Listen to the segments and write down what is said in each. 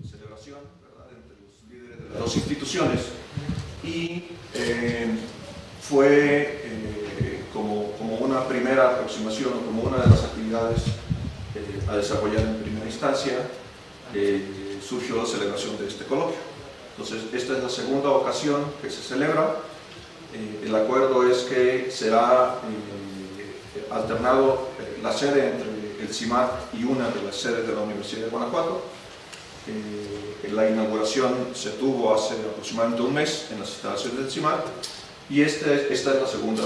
celebración, ¿verdad?, entre los líderes de las dos instituciones, y fue como una primera aproximación o como una de las actividades a desarrollar en primera instancia, surgió la celebración de este coloquio. Entonces, esta es la segunda ocasión que se celebra. El acuerdo es que será alternado la sede entre el CIMAC y una de las sedes de la Universidad de Guanajuato. La inauguración se tuvo hace aproximadamente un mes en las instalaciones del CIMAC, y esta es la segunda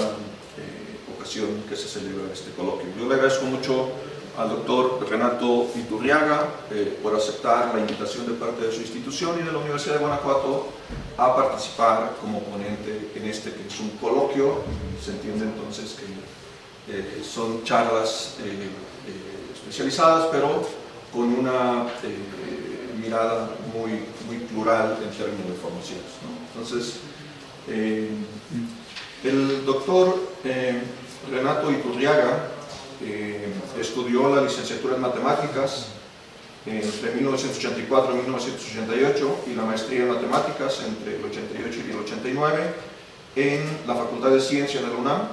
ocasión que se celebra este coloquio. Yo le agradezco mucho al doctor Renato Iturriaga por aceptar la invitación de parte de su institución y de la Universidad de Guanajuato a participar como ponente en este, que es un coloquio. Se entiende entonces que son charlas especializadas, pero con una mirada muy plural en términos de formaciones, ¿no? Entonces, el doctor Renato Iturriaga estudió la licenciatura en matemáticas entre 1984 y 1988 y la maestría en matemáticas entre el 88 y el 89 en la Facultad de Ciencias de la UNAM.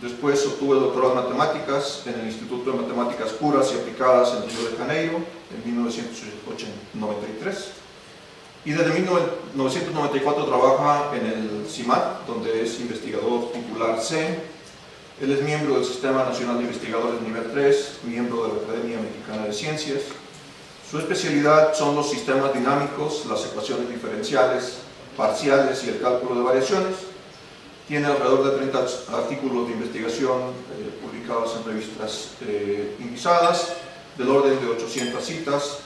Después obtuvo el doctorado en matemáticas en el Instituto de Matemáticas Puras y Aplicadas en Río de Janeiro en 1993. Y desde 1994 trabaja en el CIMAC, donde es investigador titular C. Él es miembro del Sistema Nacional de Investigadores Nivel 3, miembro de la Academia Mexicana de Ciencias. Su especialidad son los sistemas dinámicos, las ecuaciones diferenciales, parciales y el cálculo de variaciones. Tiene alrededor de 30 artículos de investigación publicados en revistas indizadas, del orden de 800 citas.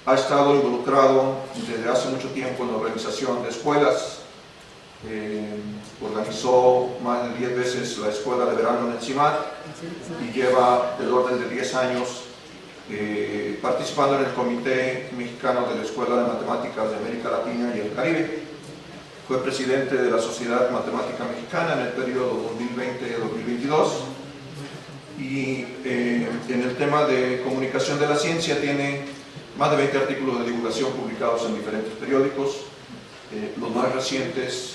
Ha estado involucrado desde hace mucho tiempo en la organización de escuelas. Organizó más de 10 veces la escuela de verano en el CIMAC y lleva del orden de 10 años participando en el Comité Mexicano de la Escuela de Matemáticas de América Latina y el Caribe. Fue presidente de la Sociedad Matemática Mexicana en el periodo 2020-2022 y en el tema de comunicación de la ciencia tiene más de 20 artículos de divulgación publicados en diferentes periódicos. Los más recientes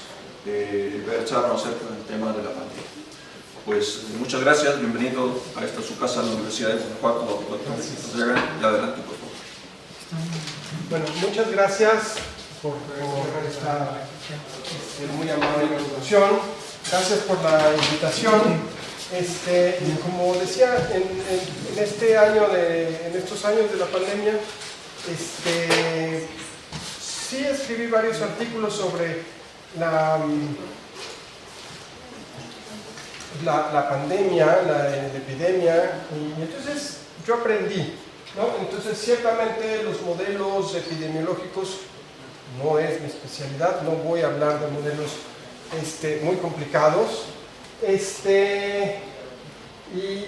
versaron acerca del tema de la pandemia. Pues muchas gracias, bienvenido a esta su casa, la Universidad de Guanajuato. Y adelante, por favor. Bueno, muchas gracias por esta muy amable introducción. Gracias por la invitación. Como decía, en estos años de la pandemia, sí escribí varios artículos sobre la pandemia, la epidemia, y entonces yo aprendí, ¿no? Entonces ciertamente los modelos epidemiológicos no es mi especialidad, no voy a hablar de modelos muy complicados, y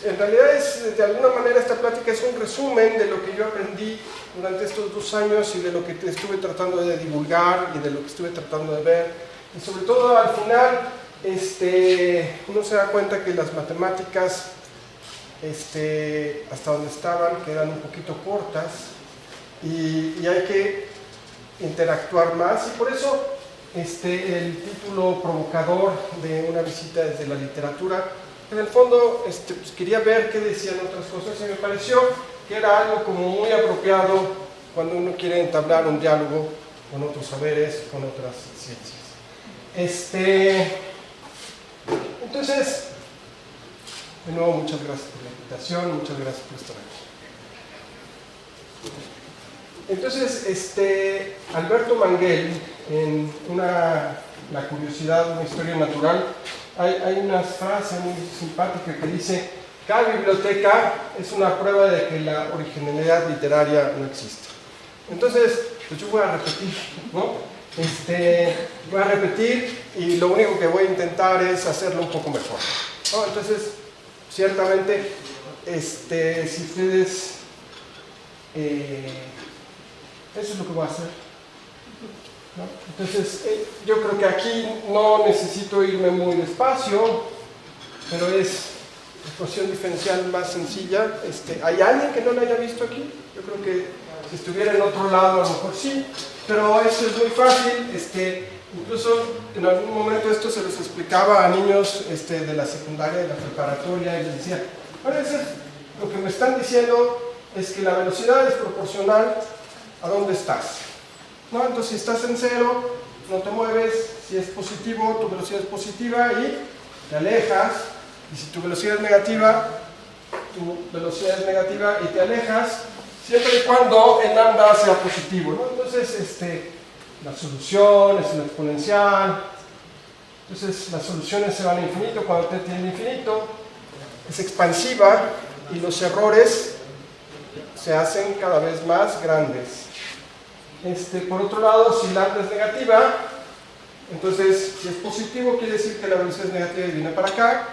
en realidad de alguna manera esta plática es un resumen de lo que yo aprendí durante estos 2 años y de lo que estuve tratando de divulgar y de lo que estuve tratando de ver, y sobre todo al final uno se da cuenta que las matemáticas hasta donde estaban quedan un poquito cortas y hay que interactuar más, y por eso el título provocador de una visita desde la literatura, en el fondo pues quería ver qué decían otras cosas, y me pareció que era algo como muy apropiado cuando uno quiere entablar un diálogo con otros saberes, con otras ciencias. Entonces, de nuevo, muchas gracias por la invitación, muchas gracias por estar aquí. Entonces, Alberto Manguel, en La curiosidad, una historia natural, hay una frase muy simpática que dice: cada biblioteca es una prueba de que la originalidad literaria no existe. Entonces, pues yo voy a repetir, ¿no? Voy a repetir, y lo único que voy a intentar es hacerlo un poco mejor, ¿no? Entonces, ciertamente, si ustedes... eso es lo que voy a hacer, ¿no? Entonces, yo creo que aquí no necesito irme muy despacio, pero es ecuación diferencial más sencilla. ¿Hay alguien que no la haya visto aquí? Yo creo que si estuviera en otro lado a lo mejor sí, pero esto es muy fácil. Incluso en algún momento esto se les explicaba a niños de la secundaria, de la preparatoria, y les decía, bueno, lo que me están diciendo es que la velocidad es proporcional a dónde estás, ¿no? Entonces si estás en cero, no te mueves. Si es positivo, tu velocidad es positiva y te alejas. Y si tu velocidad es negativa, y te alejas, siempre y cuando en lambda sea positivo, ¿no? Entonces, la solución es una exponencial. Entonces, las soluciones se van a infinito. Cuando t tiende a infinito, es expansiva y los errores se hacen cada vez más grandes. Por otro lado, si lambda es negativa, entonces, si es positivo, quiere decir que la velocidad es negativa y viene para acá.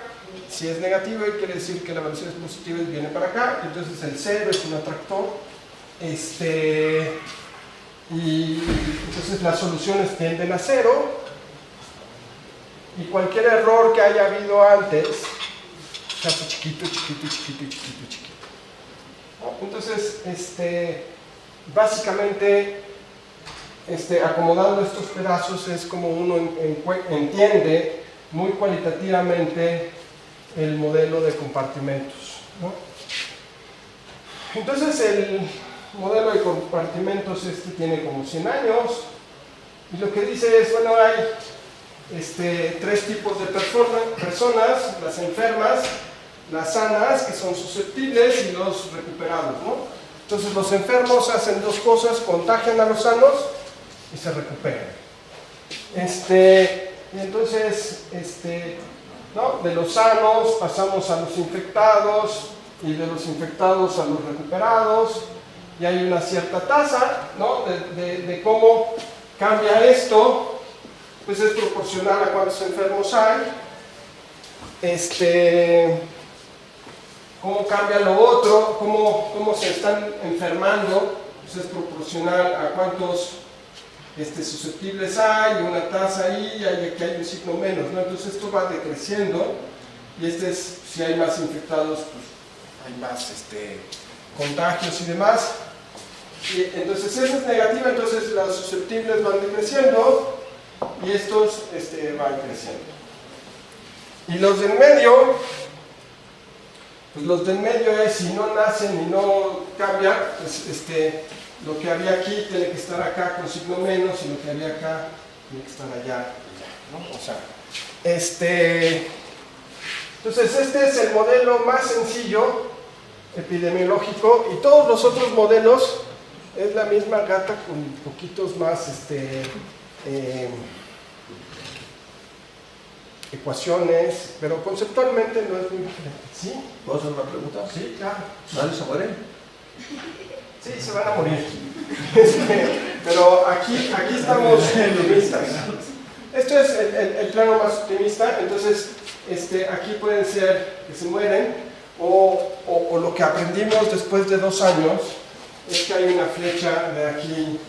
Si es negativo, quiere decir que la velocidad es positiva y viene para acá. Entonces, el cero es un atractor. Y entonces las soluciones tienden a cero. Y cualquier error que haya habido antes se hace chiquito. Entonces, básicamente, acomodando estos pedazos es como uno entiende muy cualitativamente el modelo de compartimentos, ¿no? Entonces el modelo de compartimentos tiene como 100 años y lo que dice es, bueno, hay tres tipos de personas: las enfermas, las sanas, que son susceptibles, y los recuperados, ¿no? Entonces los enfermos hacen dos cosas: contagian a los sanos y se recuperan. Y entonces, ¿no? De los sanos pasamos a los infectados, y de los infectados a los recuperados, y hay una cierta tasa, ¿no? de cómo cambia esto, pues es proporcional a cuántos enfermos hay. Cómo cambia lo otro, cómo se están enfermando, pues es proporcional a cuántos susceptibles hay, una tasa ahí, y aquí hay un signo menos, ¿no? Entonces esto va decreciendo, y si hay más infectados, pues hay más contagios y demás. Y entonces esa es negativa, entonces los susceptibles van decreciendo y estos van creciendo. Y los del medio, pues los del medio es, si no nacen y no cambian, pues lo que había aquí tiene que estar acá con signo menos, y lo que había acá tiene que estar allá y allá, ¿no? O sea, entonces es el modelo más sencillo epidemiológico, y todos los otros modelos es la misma gata con poquitos más ecuaciones, pero conceptualmente no es muy diferente. ¿Sí? ¿Puedo hacer una pregunta? Sí, claro. ¿Nadie se muere? Sí, se van a morir. Pero aquí estamos optimistas. Esto es el plano más optimista. Entonces, aquí pueden ser que se mueren, o lo que aprendimos después de 2 años es que hay una flecha de aquí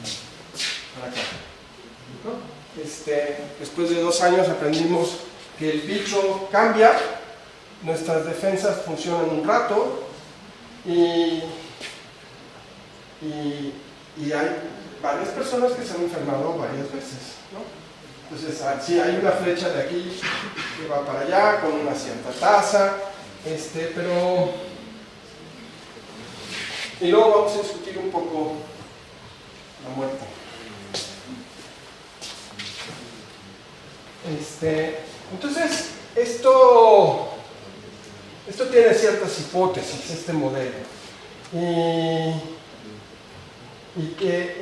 para acá, ¿no? Después de 2 años aprendimos que el bicho cambia, nuestras defensas funcionan un rato, y hay varias personas que se han enfermado varias veces, ¿no? Entonces, sí, hay una flecha de aquí que va para allá con una cierta tasa, pero... Y luego vamos a discutir un poco la muerte. Entonces, esto tiene ciertas hipótesis, este modelo. Y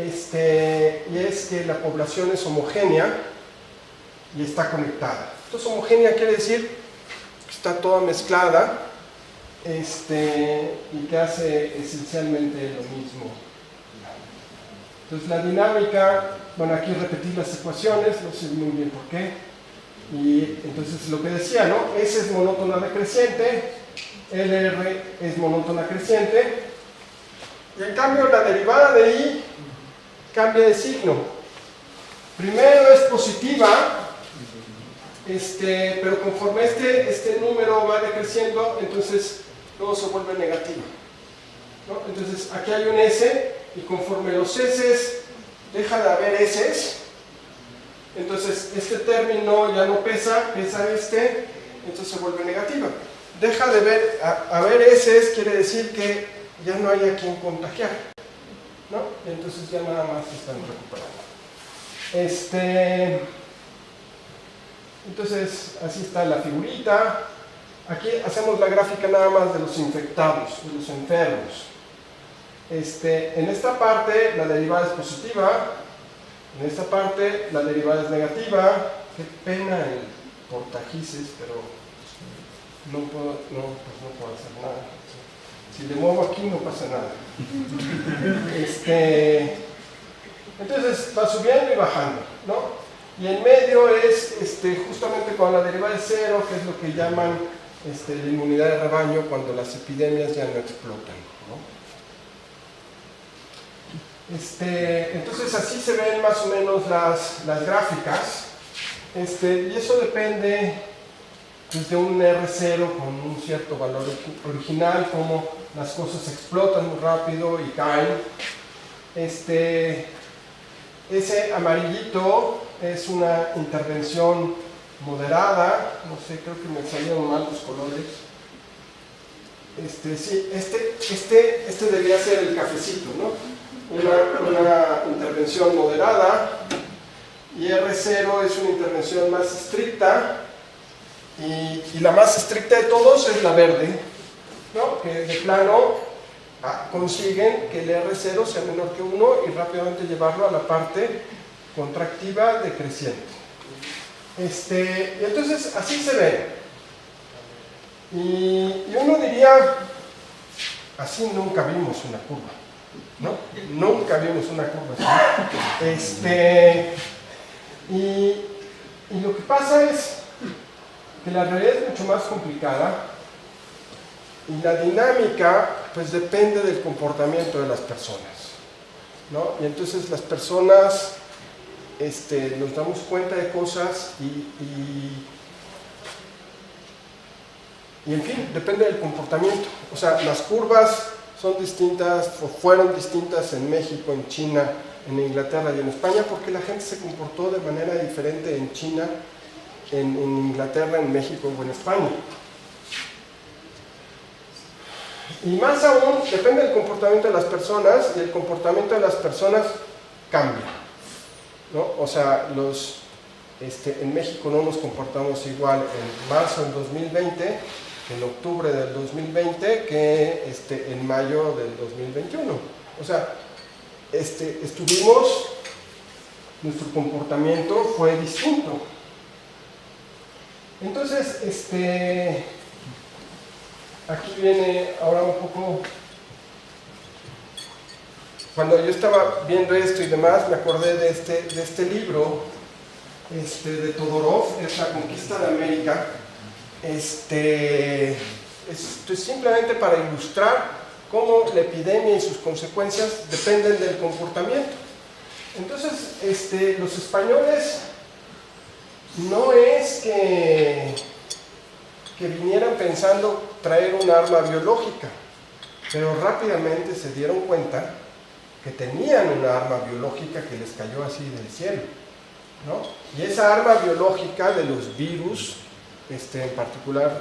es que la población es homogénea y está conectada. Entonces, homogénea quiere decir que está toda mezclada, y que hace esencialmente lo mismo. Entonces, la dinámica, bueno, aquí repetí las ecuaciones, no sé muy bien por qué. Y entonces lo que decía, ¿no? S es monótona decreciente, LR es monótona creciente, y en cambio la derivada de I cambia de signo. Primero es positiva pero conforme este número va decreciendo, entonces luego se vuelve negativo, ¿no? Entonces aquí hay un S, y conforme los S deja de haber S, entonces este término ya no pesa, entonces se vuelve negativa. Deja de haber S, quiere decir que ya no hay a quien contagiar, ¿no? Entonces ya nada más se están recuperando. Entonces así está la figurita. Aquí hacemos la gráfica nada más de los infectados, de los enfermos. En esta parte la derivada es positiva, en esta parte la derivada es negativa. Qué pena el portagises, pero no puedo hacer nada. Si le muevo aquí no pasa nada. Entonces va subiendo y bajando, ¿no? Y en medio es justamente cuando la derivada es cero, que es lo que llaman la inmunidad de rebaño, cuando las epidemias ya no explotan, ¿no? Entonces así se ven más o menos las gráficas, y eso depende pues, de un R0 con un cierto valor original, como las cosas explotan muy rápido y caen. Ese amarillito es una intervención moderada, no sé, creo que me salieron mal los colores. Sí, este debería ser el cafecito, ¿no? Una intervención moderada, y R0 es una intervención más estricta, y la más estricta de todos es la verde, ¿no? Que de plano consiguen que el R0 sea menor que 1 y rápidamente llevarlo a la parte contractiva decreciente. Y entonces así se ve. Y uno diría, así nunca vimos una curva, ¿no? Nunca vimos una curva así. Y lo que pasa es que la realidad es mucho más complicada, y la dinámica pues depende del comportamiento de las personas, ¿no? Y entonces las personas nos damos cuenta de cosas y en fin, depende del comportamiento. O sea, las curvas son distintas o fueron distintas en México, en China, en Inglaterra y en España, porque la gente se comportó de manera diferente en China, en Inglaterra, en México o en España. Y más aún, depende del comportamiento de las personas, y el comportamiento de las personas cambia, ¿no? O sea, en México no nos comportamos igual en marzo del 2020, en octubre del 2020, que en mayo del 2021. O sea, nuestro comportamiento fue distinto. Entonces, aquí viene ahora un poco, cuando yo estaba viendo esto y demás, me acordé de este libro de Todorov, es La Conquista de América. Esto es simplemente para ilustrar cómo la epidemia y sus consecuencias dependen del comportamiento. Entonces, los españoles no es que vinieran pensando traer un arma biológica, pero rápidamente se dieron cuenta que tenían una arma biológica que les cayó así del cielo, ¿no? Y esa arma biológica de los virus,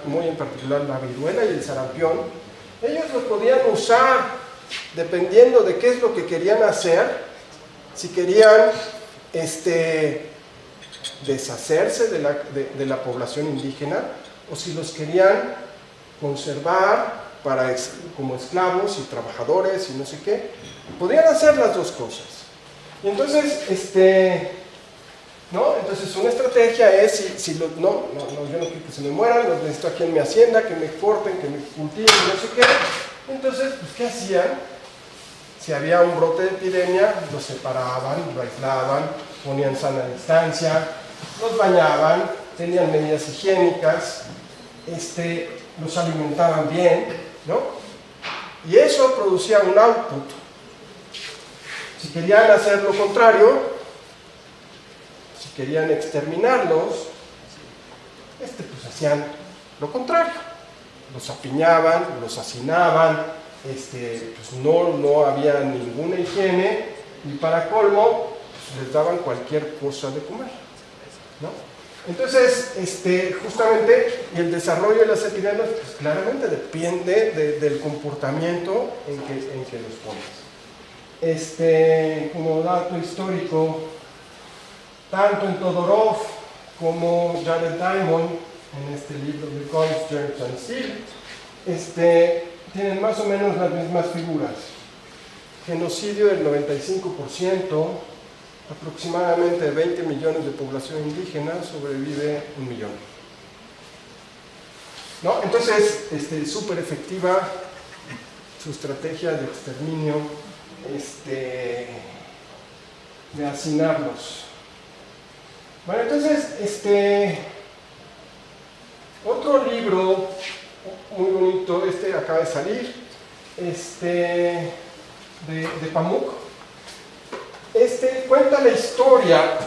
muy en particular la viruela y el sarampión, ellos lo podían usar dependiendo de qué es lo que querían hacer. Si querían deshacerse de la población indígena, o si los querían conservar como esclavos y trabajadores y no sé qué, podían hacer las dos cosas. Y entonces, ¿no? Entonces una estrategia es, yo no quiero que se me mueran, los necesito aquí en mi hacienda, que me corten, que me cultiven, no sé qué. Entonces, pues, ¿qué hacían? Si había un brote de epidemia, los separaban, lo aislaban, ponían sana distancia, los bañaban, tenían medidas higiénicas, los alimentaban bien, ¿no? Y eso producía un output. Si querían hacer lo contrario, si querían exterminarlos, pues hacían lo contrario, los apiñaban, los hacinaban, pues no había ninguna higiene y para colmo pues les daban cualquier cosa de comer, ¿no? Entonces, justamente, y el desarrollo de las epidemias pues claramente depende del comportamiento en que los pones. Como dato histórico, tanto en Todorov como Jared Diamond, en este libro de Guns, Germs and Steel, tienen más o menos las mismas figuras. Genocidio del 95%, aproximadamente 20 millones de población indígena, sobrevive 1 millón. ¿No? Entonces, súper efectiva su estrategia de exterminio, de hacinarlos. Bueno, entonces, otro libro muy bonito, acaba de salir, de Pamuk. Cuenta la historia,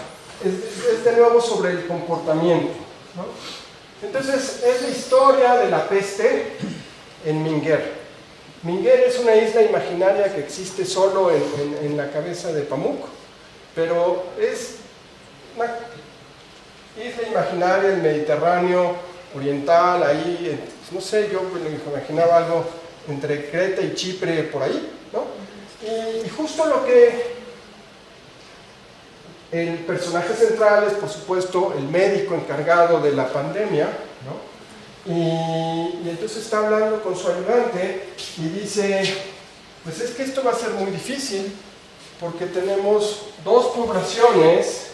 es de nuevo sobre el comportamiento, ¿no? Entonces, es la historia de la peste en Minguer. Minguer es una isla imaginaria que existe solo en la cabeza de Pamuk, pero es una isla imaginaria del Mediterráneo oriental, ahí, no sé, yo me imaginaba algo entre Creta y Chipre, por ahí, ¿no? Y justo lo que el personaje central es, por supuesto, el médico encargado de la pandemia, ¿no? Y entonces está hablando con su ayudante y dice, pues es que esto va a ser muy difícil porque tenemos dos poblaciones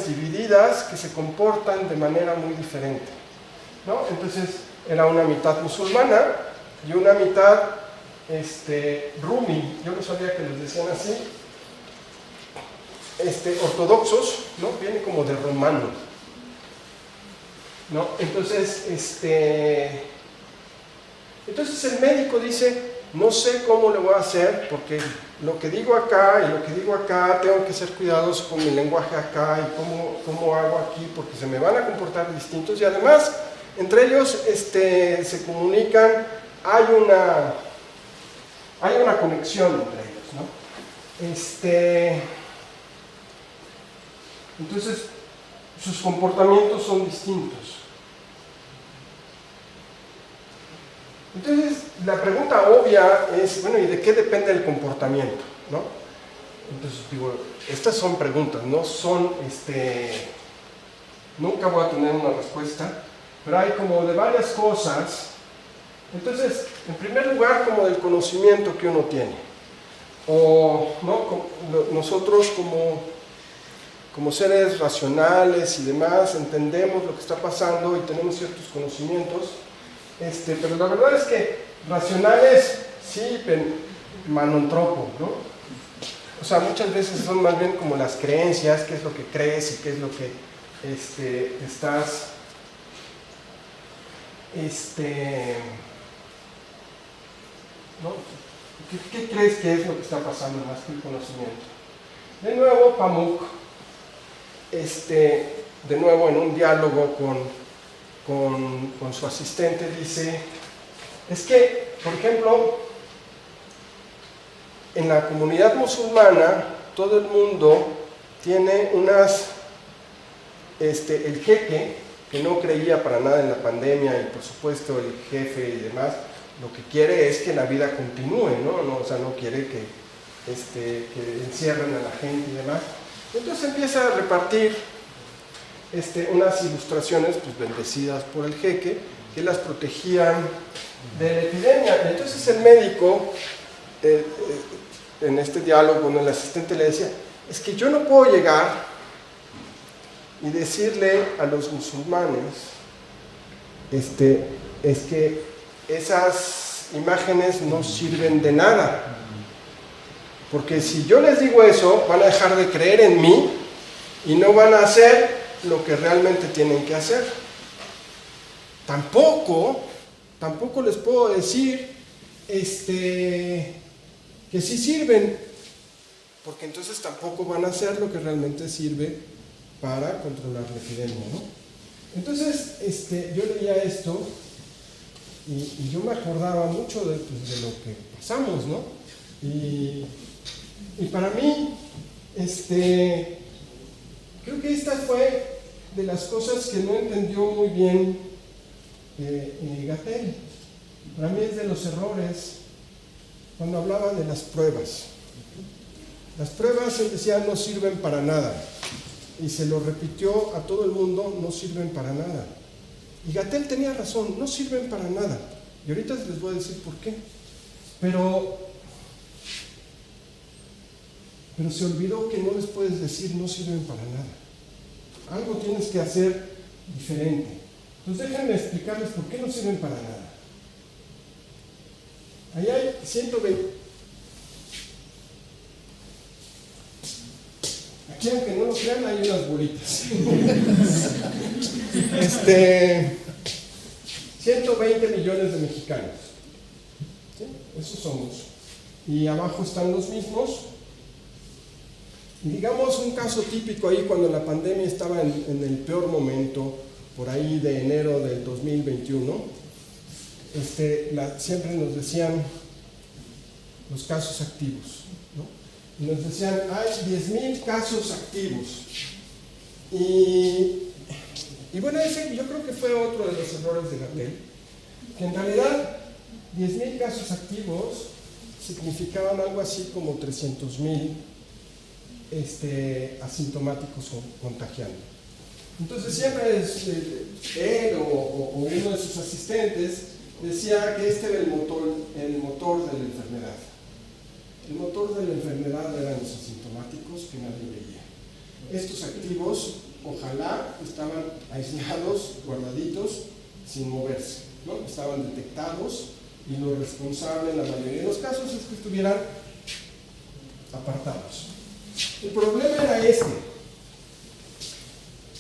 divididas que se comportan de manera muy diferente, ¿no? Entonces era una mitad musulmana y una mitad Rumi, yo no sabía que les decían así, ortodoxos, ¿no? Viene como de romano, ¿no? Entonces, entonces el médico dice, no sé cómo le voy a hacer, porque lo que digo acá y lo que digo acá, tengo que ser cuidadoso con mi lenguaje acá y cómo hago aquí, porque se me van a comportar distintos y además, entre ellos se comunican, hay una conexión entre ellos, ¿no? Entonces, sus comportamientos son distintos. Entonces, la pregunta obvia es, bueno, ¿y de qué depende el comportamiento? ¿No? Entonces, digo, estas son preguntas, no son, nunca voy a tener una respuesta, pero hay como de varias cosas. Entonces, en primer lugar, como del conocimiento que uno tiene. O, ¿no? Nosotros como seres racionales y demás, entendemos lo que está pasando y tenemos ciertos conocimientos, pero la verdad es que racionales, sí, pero manontropo, ¿no? O sea, muchas veces son más bien como las creencias, qué es lo que crees y qué es lo que estás, ¿no? ¿Qué crees que es lo que está pasando más que el conocimiento? De nuevo, Pamuk, de nuevo en un diálogo con su asistente dice, es que, por ejemplo, en la comunidad musulmana todo el mundo tiene el jeque, que no creía para nada en la pandemia y por supuesto el jefe y demás, lo que quiere es que la vida continúe, ¿no? O sea, no quiere que encierren a la gente y demás. Entonces empieza a repartir unas ilustraciones pues, bendecidas por el jeque que las protegían de la epidemia. Entonces el médico, en este diálogo con el asistente le decía, es que yo no puedo llegar y decirle a los musulmanes es que esas imágenes no sirven de nada. Porque si yo les digo eso, van a dejar de creer en mí y no van a hacer lo que realmente tienen que hacer. Tampoco les puedo decir que sí sirven, porque entonces tampoco van a hacer lo que realmente sirve para controlar la epidemia, ¿no? Entonces, yo leía esto y yo me acordaba mucho de lo que pasamos, ¿no? Y para mí, creo que esta fue de las cosas que no entendió muy bien Gatell. Para mí es de los errores cuando hablaba de las pruebas. Las pruebas, él decía, no sirven para nada. Y se lo repitió a todo el mundo, no sirven para nada. Y Gatell tenía razón, no sirven para nada. Y ahorita les voy a decir por qué. Pero se olvidó que no les puedes decir no sirven para nada. Algo tienes que hacer diferente. Entonces déjenme explicarles por qué no sirven para nada. Ahí hay 120. Aquí, aunque no lo crean, hay unas bolitas. 120 millones de mexicanos. ¿Sí? Esos somos. Y abajo están los mismos. Y digamos un caso típico ahí cuando la pandemia estaba en el peor momento, por ahí de enero del 2021, siempre nos decían los casos activos, ¿no? Y nos decían, hay 10,000 casos activos. Y bueno, ese yo creo que fue otro de los errores de Gatell, que en realidad 10,000 casos activos significaban algo así como 300,000 asintomáticos contagiando. Entonces siempre él o uno de sus asistentes decía que este era el motor de la enfermedad. El motor de la enfermedad eran los asintomáticos que nadie veía. Estos activos, ojalá, estaban aislados, guardaditos, sin moverse, ¿no? Estaban detectados y lo responsable en la mayoría de los casos es que estuvieran apartados. El problema era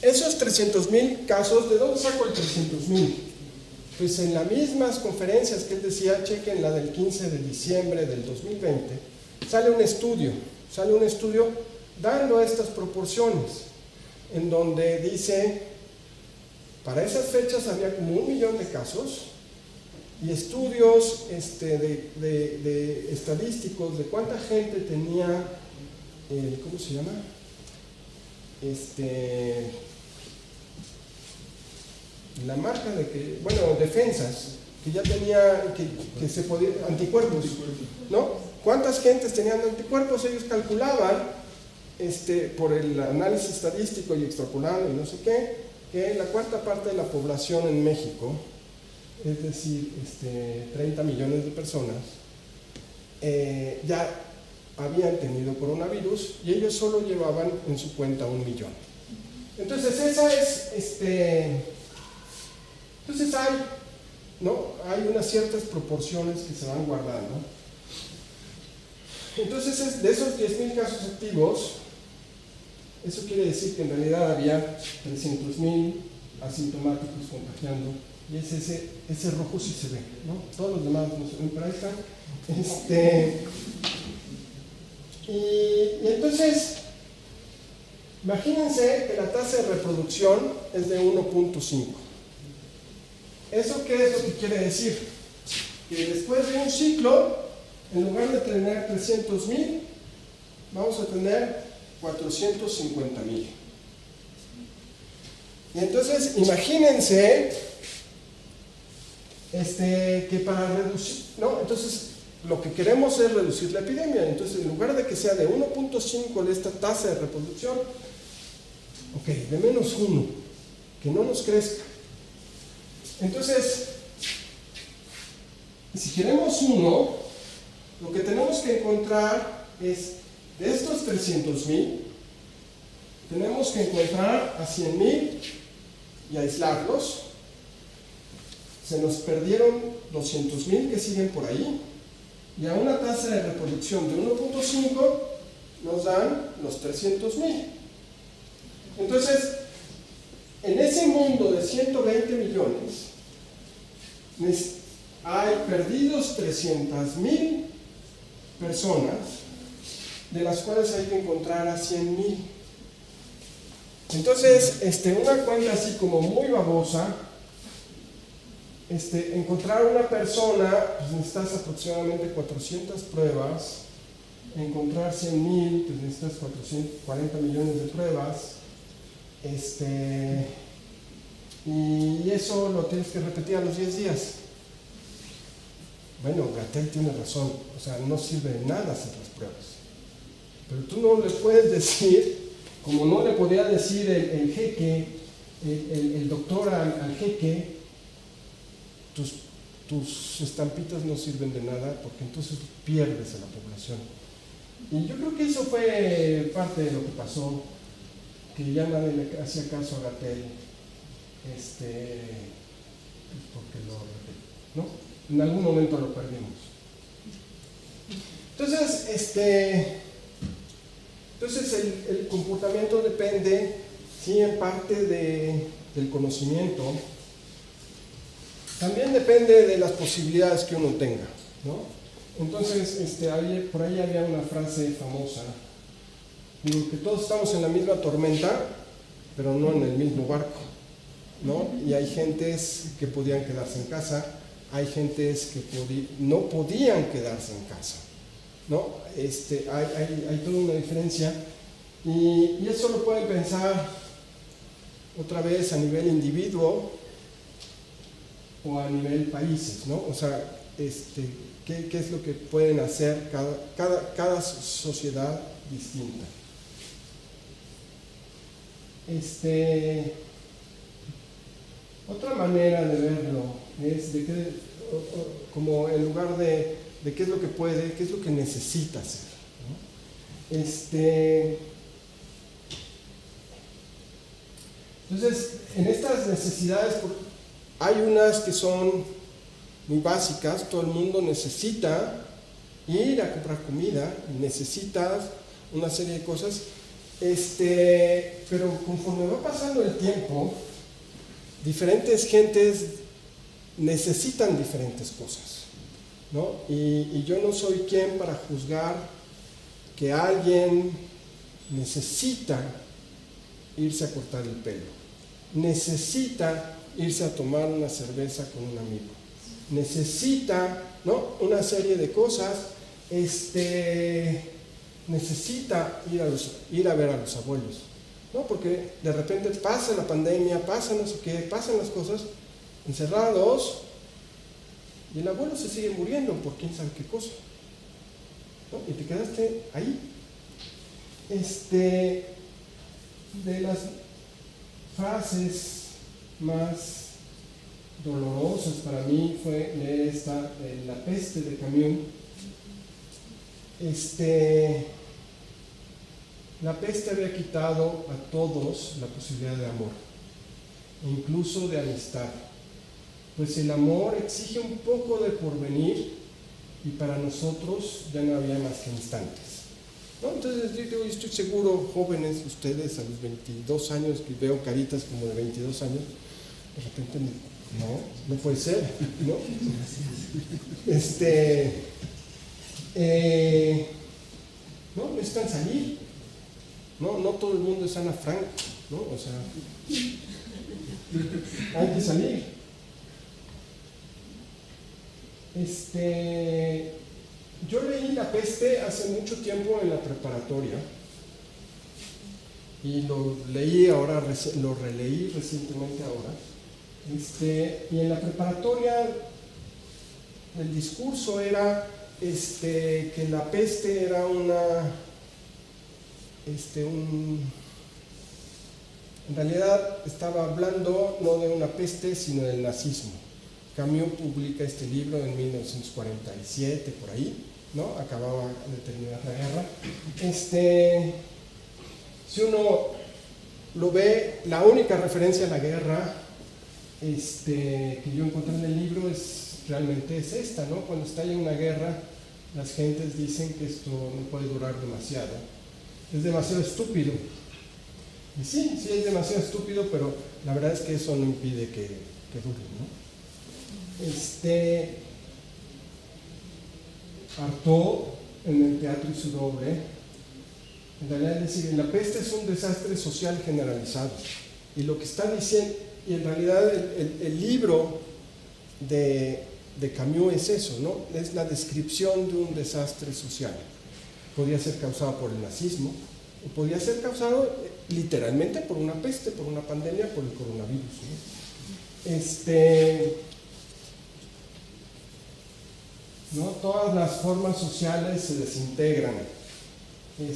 esos 300,000 casos, ¿de dónde saco el 300,000? Pues en las mismas conferencias que él decía, chequen la del 15 de diciembre del 2020, sale un estudio dando estas proporciones, en donde dice, para esas fechas había como 1 millón de casos, y estudios de estadísticos de cuánta gente tenía, ¿cómo se llama? La marca de que, bueno, defensas, que ya tenía, que se podía, anticuerpos, ¿no? ¿Cuántas gentes tenían anticuerpos? Ellos calculaban, por el análisis estadístico y extrapolando y no sé qué, que la cuarta parte de la población en México, es decir, 30 millones de personas, ya habían tenido coronavirus y ellos solo llevaban en su cuenta 1 millón. Entonces esa es, entonces hay unas ciertas proporciones que se van guardando. Entonces de esos 10,000 casos activos, eso quiere decir que en realidad había 300,000 asintomáticos contagiando, y ese rojo sí se ve, ¿no? Todos los demás no se ven, pero ahí están. Y entonces, imagínense que la tasa de reproducción es de 1.5. ¿Eso qué es lo que quiere decir? Que después de un ciclo, en lugar de tener 300,000, vamos a tener 450,000. Y entonces, imagínense que para reducir, ¿no? Entonces, lo que queremos es reducir la epidemia. Entonces, en lugar de que sea de 1.5 de esta tasa de reproducción, ok, de -1, que no nos crezca. Entonces, si queremos 1, lo que tenemos que encontrar es, de estos 300,000, tenemos que encontrar a 100,000 y aislarlos. Se nos perdieron 200,000 que siguen por ahí, y a una tasa de reproducción de 1.5 nos dan los 300,000. Entonces, en ese mundo de 120 millones, hay perdidos 300,000 personas, de las cuales hay que encontrar a 100,000. Entonces, una cuenta así como muy babosa, encontrar una persona, pues necesitas aproximadamente 400 pruebas, encontrar 100,000, pues necesitas 440 millones de pruebas, y eso lo tienes que repetir a los 10 días. Bueno, Gatell tiene razón, o sea, no sirve de nada hacer las pruebas. Pero tú no le puedes decir, como no le podía decir el jeque, el doctor al jeque, tus estampitas no sirven de nada porque entonces pierdes a la población. Y yo creo que eso fue parte de lo que pasó, que ya nadie le hacía caso a Gatell, pues porque ¿no? En algún momento lo perdimos. Entonces, el comportamiento depende, sí, en parte del conocimiento. También depende de las posibilidades que uno tenga, ¿no? Entonces, por ahí había una frase famosa, digo, que todos estamos en la misma tormenta, pero no en el mismo barco, ¿no? Y hay gentes que podían quedarse en casa, hay gentes que no podían quedarse en casa, ¿no? Hay toda una diferencia, y eso lo pueden pensar otra vez a nivel individuo o a nivel países, ¿no? O sea, ¿qué es lo que pueden hacer cada sociedad distinta? Otra manera de verlo es como en lugar de qué es lo que puede, qué es lo que necesita hacer, ¿no? Entonces, en estas necesidades, hay unas que son muy básicas. Todo el mundo necesita ir a comprar comida, necesitas una serie de cosas, pero conforme va pasando el tiempo, diferentes gentes necesitan diferentes cosas, ¿no? Y yo no soy quien para juzgar que alguien necesita irse a cortar el pelo, necesita irse a tomar una cerveza con un amigo, necesita, ¿no?, una serie de cosas, necesita ir a ver a los abuelos, ¿no? Porque de repente pasa la pandemia, pasa no sé qué, pasan las cosas, encerrados, y el abuelo se sigue muriendo por quién sabe qué cosa, ¿no? Y te quedaste ahí. De las frases más dolorosas para mí fue leer esta, La peste de Camus. La peste había quitado a todos la posibilidad de amor, e incluso de amistad, pues el amor exige un poco de porvenir, y para nosotros ya no había más que instantes, ¿no? Entonces yo estoy seguro, jóvenes, ustedes a los 22 años, que veo caritas como de 22 años, de repente, no puede ser, ¿no? No, necesitan salir, no todo el mundo es Ana Frank, ¿no? O sea, hay que salir. Yo leí La peste hace mucho tiempo en la preparatoria, y lo leí ahora, lo releí recientemente ahora. Y en la preparatoria el discurso era que la peste era en realidad estaba hablando no de una peste, sino del nazismo. Camus publica este libro en 1947, por ahí, ¿no? Acababa de terminar la guerra. Si uno lo ve, la única referencia a la guerra que yo encontré en el libro realmente es esta, ¿no? Cuando estalla una guerra, las gentes dicen que esto no puede durar demasiado, es demasiado estúpido. Y sí es demasiado estúpido, pero la verdad es que eso no impide que dure, ¿no? Artaud, en el Teatro y su doble, En realidad dice, la peste es un desastre social generalizado. Y lo que está diciendo, y en realidad el libro de Camus es eso, ¿no? Es la descripción de un desastre social. Podía ser causado por el nazismo, o podía ser causado literalmente por una peste, por una pandemia, por el coronavirus, ¿no? Todas las formas sociales se desintegran. Y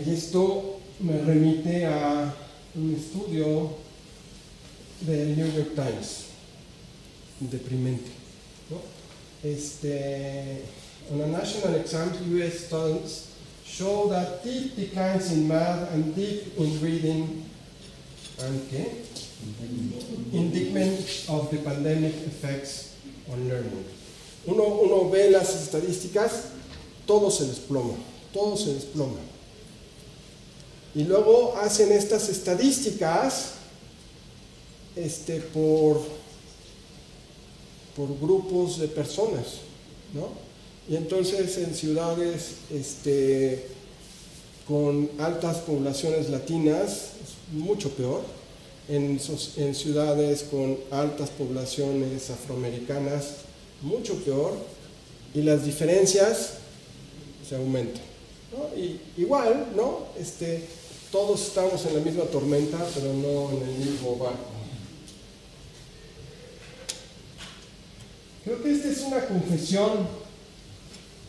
esto me remite a un estudio del New York Times, deprimente, ¿no? On a national exam, US students show that deep declines in math and deep in reading and indictment of the pandemic effects on learning. Uno ve las estadísticas, todo se desploma. Y luego hacen estas estadísticas por grupos de personas, ¿no? Y entonces en ciudades con altas poblaciones latinas es mucho peor, en ciudades con altas poblaciones afroamericanas mucho peor, y las diferencias se aumentan, ¿no? Y igual, ¿no? Todos estamos en la misma tormenta, pero no en el mismo barco. Creo que esta es una confesión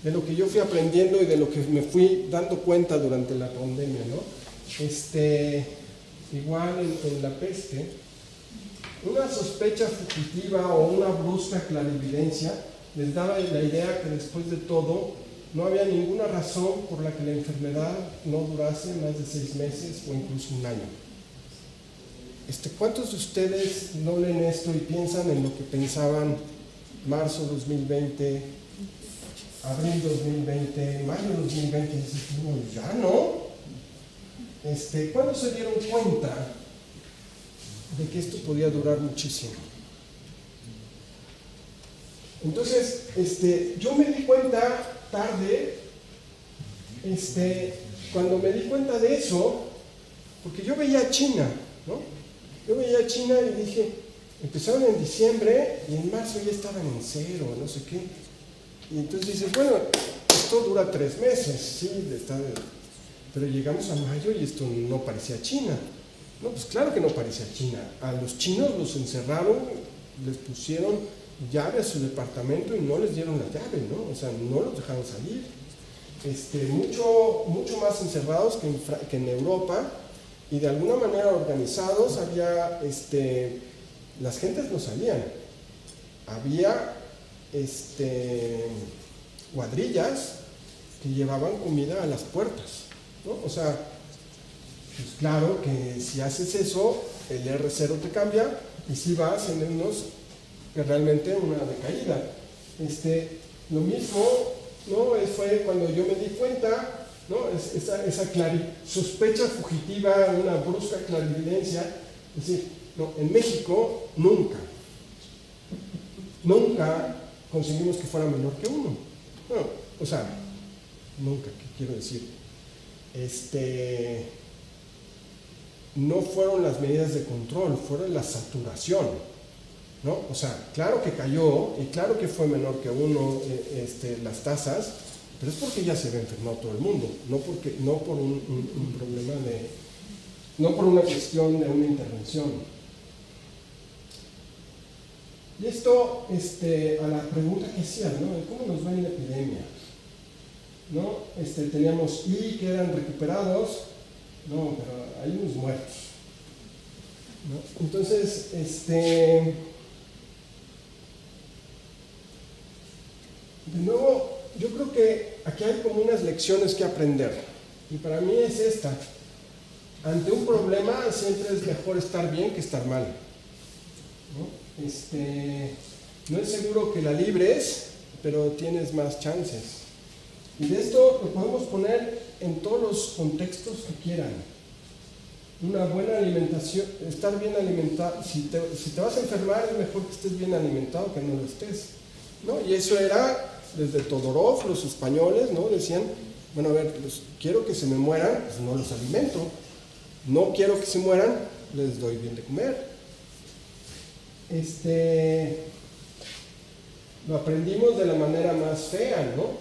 de lo que yo fui aprendiendo y de lo que me fui dando cuenta durante la pandemia, ¿no? Igual en la peste, una sospecha fugitiva o una brusca clarividencia les daba la idea que después de todo no había ninguna razón por la que la enfermedad no durase más de 6 meses o incluso un año. ¿Cuántos de ustedes no leen esto y piensan en lo que pensaban marzo 2020, abril 2020, mayo 2020? Y dices, no, ya no. ¿Cuándo se dieron cuenta de que esto podía durar muchísimo? Entonces, yo me di cuenta tarde, cuando me di cuenta de eso, porque yo veía a China, ¿no? Yo veía a China y dije, empezaron en diciembre y en marzo ya estaban en 0, no sé qué. Y entonces dices, bueno, esto dura 3 meses, sí, pero llegamos a mayo y esto no parecía China. No, pues claro que no parecía China. A los chinos los encerraron, les pusieron llave a su departamento y no les dieron la llave, ¿no? O sea, no los dejaron salir. Mucho más encerrados que en Europa, y de alguna manera organizados. Había, las gentes no salían. Había cuadrillas que llevaban comida a las puertas, ¿no? O sea, pues claro que si haces eso, el R0 te cambia, y si vas en unos que realmente una decaída. Lo mismo, ¿no? Fue cuando yo me di cuenta, ¿no? Esa sospecha fugitiva, una brusca clarividencia. Es decir, no, en México nunca conseguimos que fuera menor que 1. Bueno, o sea, nunca, ¿qué quiero decir? No fueron las medidas de control, fueron la saturación, ¿no? O sea, claro que cayó y claro que fue menor que 1 las tasas, pero es porque ya se había enfermado todo el mundo, no por un problema no por una cuestión de una intervención. Y esto, a la pregunta que hacían, ¿no? ¿Cómo nos va en la epidemia? ¿No? Teníamos que eran recuperados, no, pero hay unos muertos, ¿no? Entonces, de nuevo, yo creo que aquí hay como unas lecciones que aprender, y para mí es esta: ante un problema siempre es mejor estar bien que estar mal, ¿no? No es seguro que la libres, pero tienes más chances. Y de esto lo podemos poner en todos los contextos que quieran. Una buena alimentación, estar bien alimentado. Si te vas a enfermar, es mejor que estés bien alimentado que no lo estés, ¿no? Y eso era desde Todorov, los españoles, ¿no? Decían, Bueno, a ver, quiero que se me mueran, pues no los alimento. No quiero que se mueran, les doy bien de comer. Lo aprendimos de la manera más fea, ¿no?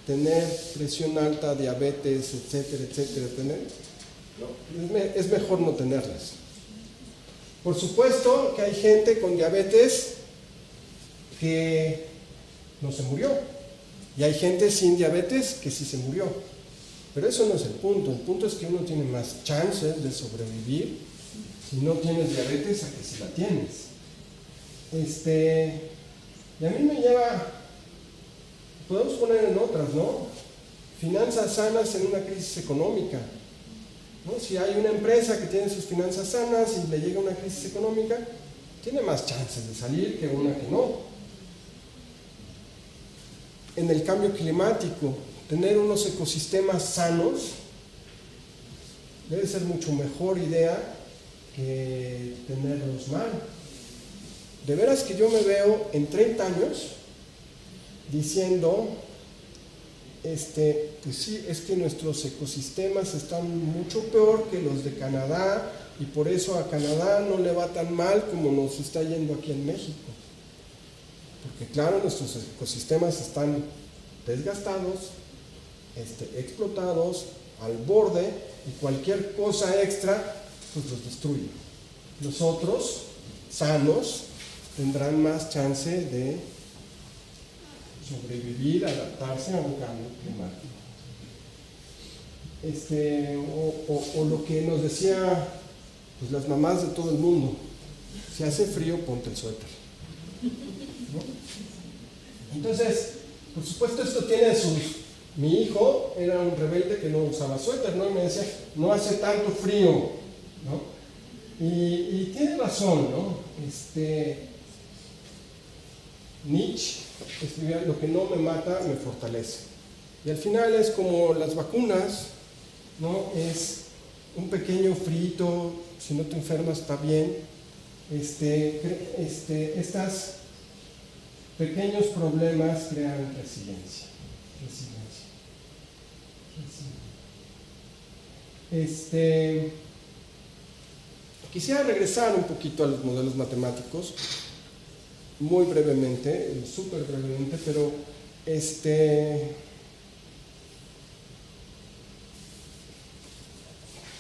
Tener presión alta, diabetes, etcétera, etcétera, ¿no? Es mejor no tenerlas. Por supuesto que hay gente con diabetes que no se murió, y hay gente sin diabetes que sí se murió, pero eso no es el punto es que uno tiene más chances de sobrevivir si no tienes diabetes a que si la tienes. Y a mí me lleva, podemos poner en otras, ¿no? Finanzas sanas en una crisis económica, ¿no? Si hay una empresa que tiene sus finanzas sanas y le llega una crisis económica, tiene más chances de salir que una que no. En el cambio climático, tener unos ecosistemas sanos debe ser mucho mejor idea que tenerlos mal. De veras que yo me veo en 30 años diciendo, pues sí, es que nuestros ecosistemas están mucho peor que los de Canadá y por eso a Canadá no le va tan mal como nos está yendo aquí en México. Porque claro, nuestros ecosistemas están desgastados, explotados, al borde, y cualquier cosa extra pues los destruye. Los otros, sanos, tendrán más chance de sobrevivir, adaptarse a un cambio climático. O lo que nos decía pues, las mamás de todo el mundo: si hace frío, ponte el suéter, ¿no? Entonces, por supuesto, esto tiene sus... Mi hijo era un rebelde que no usaba suéter, ¿no? Y me decía, no hace tanto frío, ¿no? Y tiene razón, ¿no? Nietzsche escribía, lo que no me mata me fortalece. Y al final es como las vacunas, ¿no? Es un pequeño frito, si no te enfermas está bien. Estos pequeños problemas crean resiliencia. Quisiera regresar un poquito a los modelos matemáticos, muy brevemente, súper brevemente, pero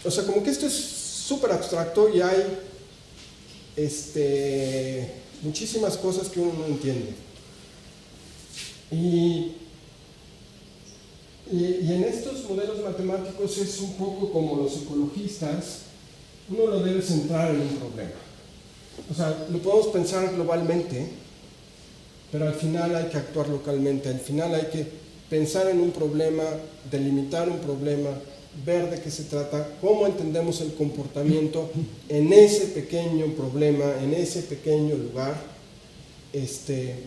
o sea, como que esto es súper abstracto y hay muchísimas cosas que uno no entiende. Y en estos modelos matemáticos es un poco como los ecologistas, uno lo debe centrar en un problema. O sea, lo podemos pensar globalmente, pero al final hay que actuar localmente, al final hay que pensar en un problema, delimitar un problema, ver de qué se trata, cómo entendemos el comportamiento en ese pequeño problema, en ese pequeño lugar,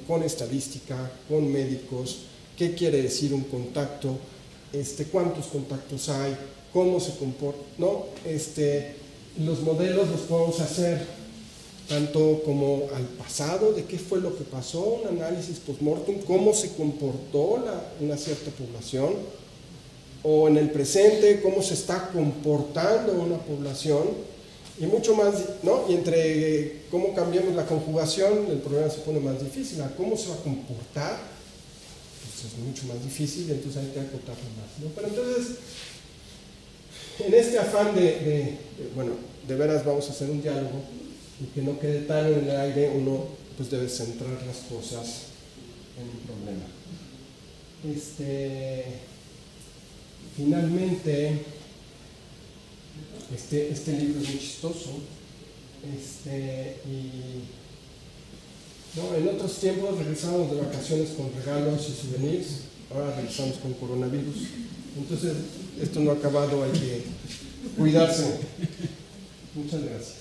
con estadística, con médicos, qué quiere decir un contacto, cuántos contactos hay, cómo se comporta, ¿no? Los modelos los podemos hacer tanto como al pasado, de qué fue lo que pasó, un análisis post-mortem, cómo se comportó una cierta población, o en el presente, cómo se está comportando una población, y mucho más, ¿no? Y entre cómo cambiamos la conjugación, el problema se pone más difícil. ¿A cómo se va a comportar? Pues es mucho más difícil, entonces hay que acotarlo más, ¿no? Pero entonces, en este afán bueno, de veras vamos a hacer un diálogo, y que no quede tan en el aire, uno pues debe centrar las cosas en un problema. Finalmente, este libro es muy chistoso, no, en otros tiempos regresamos de vacaciones con regalos y souvenirs, ahora regresamos con coronavirus, entonces esto no ha acabado, hay que cuidarse. Muchas gracias.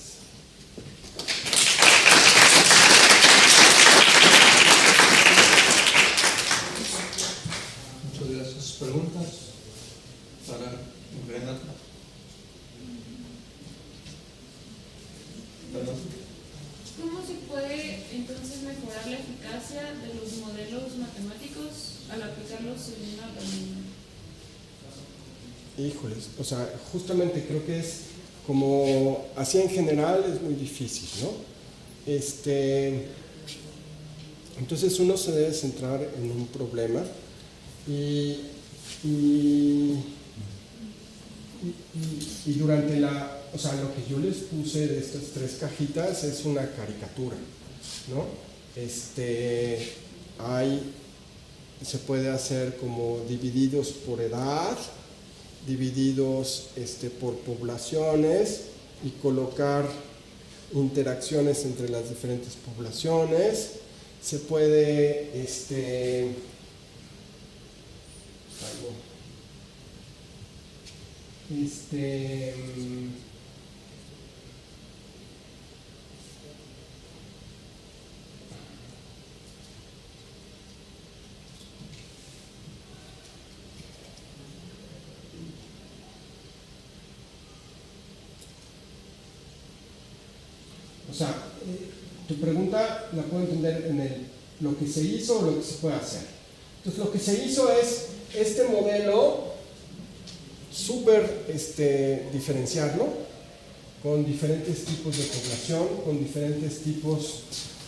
Muchas gracias. ¿Preguntas para Renato? ¿Cómo se puede entonces mejorar la eficacia de los modelos matemáticos al aplicarlo se llena también. Híjoles, o sea, justamente creo que es como así en general es muy difícil, ¿no? Entonces uno se debe centrar en un problema y durante o sea, lo que yo les puse de estas 3 cajitas es una caricatura, ¿no? Se puede hacer como divididos por edad, divididos por poblaciones y colocar interacciones entre las diferentes poblaciones. Se puede o sea, tu pregunta la puedo entender en lo que se hizo o lo que se puede hacer. Entonces, lo que se hizo es este modelo súper diferenciarlo con diferentes tipos de población, con diferentes tipos,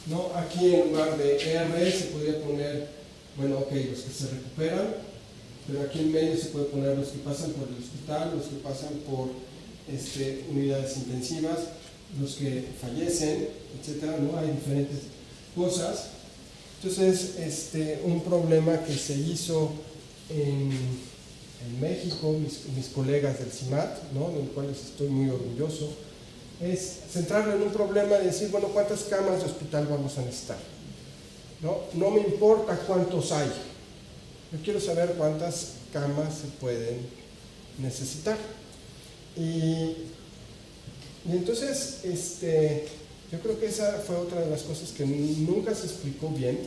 ¿no? Aquí en lugar de R se podría poner, bueno, ok, los que se recuperan, pero aquí en medio se puede poner los que pasan por el hospital, los que pasan por unidades intensivas, los que fallecen, etcétera, ¿no? Hay diferentes cosas. Entonces, un problema que se hizo en México, mis colegas del CIMAT, ¿no? Del cual estoy muy orgulloso, es centrarlo en un problema de decir, bueno, ¿cuántas camas de hospital vamos a necesitar? No me importa cuántos hay, yo quiero saber cuántas camas se pueden necesitar. Y entonces, yo creo que esa fue otra de las cosas que nunca se explicó bien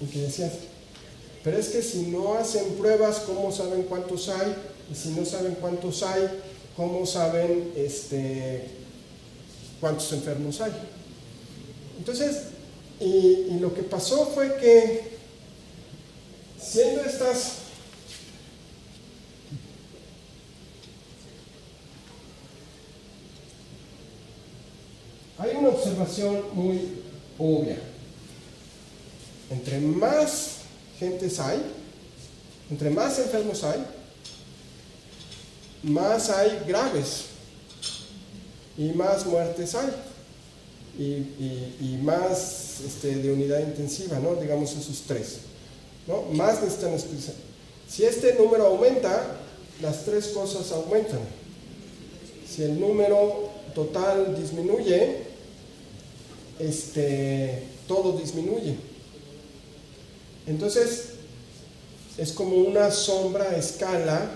y que decías, pero es que si no hacen pruebas, ¿cómo saben cuántos hay? Y si no saben cuántos hay, ¿cómo saben cuántos enfermos hay? Entonces, y lo que pasó fue que, siendo estas hay una observación muy obvia. Entre más gentes hay, entre más enfermos hay, más hay graves y más muertes hay y más de unidad intensiva, ¿no? Digamos esos 3, ¿no? Más necesitan hospitalización. Si este número aumenta, las 3 cosas aumentan. Si el número total disminuye, todo disminuye. Entonces, es como una sombra a escala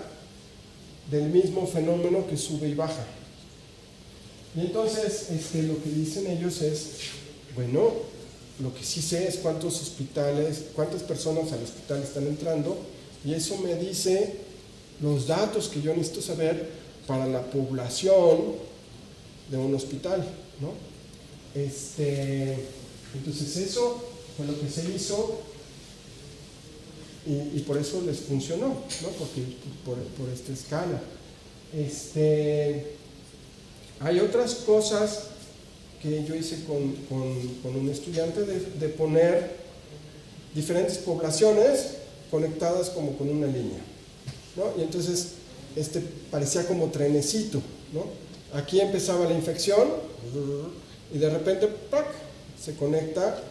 del mismo fenómeno que sube y baja. Y entonces, lo que dicen ellos es, bueno, lo que sí sé es cuántas personas al hospital están entrando, y eso me dice los datos que yo necesito saber para la población de un hospital, ¿no? Entonces eso fue lo que se hizo y por eso les funcionó, ¿no? Porque por esta escala. Hay otras cosas que yo hice con un estudiante de poner diferentes poblaciones conectadas como con una línea, ¿no? Y entonces parecía como trenecito, ¿no? Aquí empezaba la infección y de repente ¡pac!, se conecta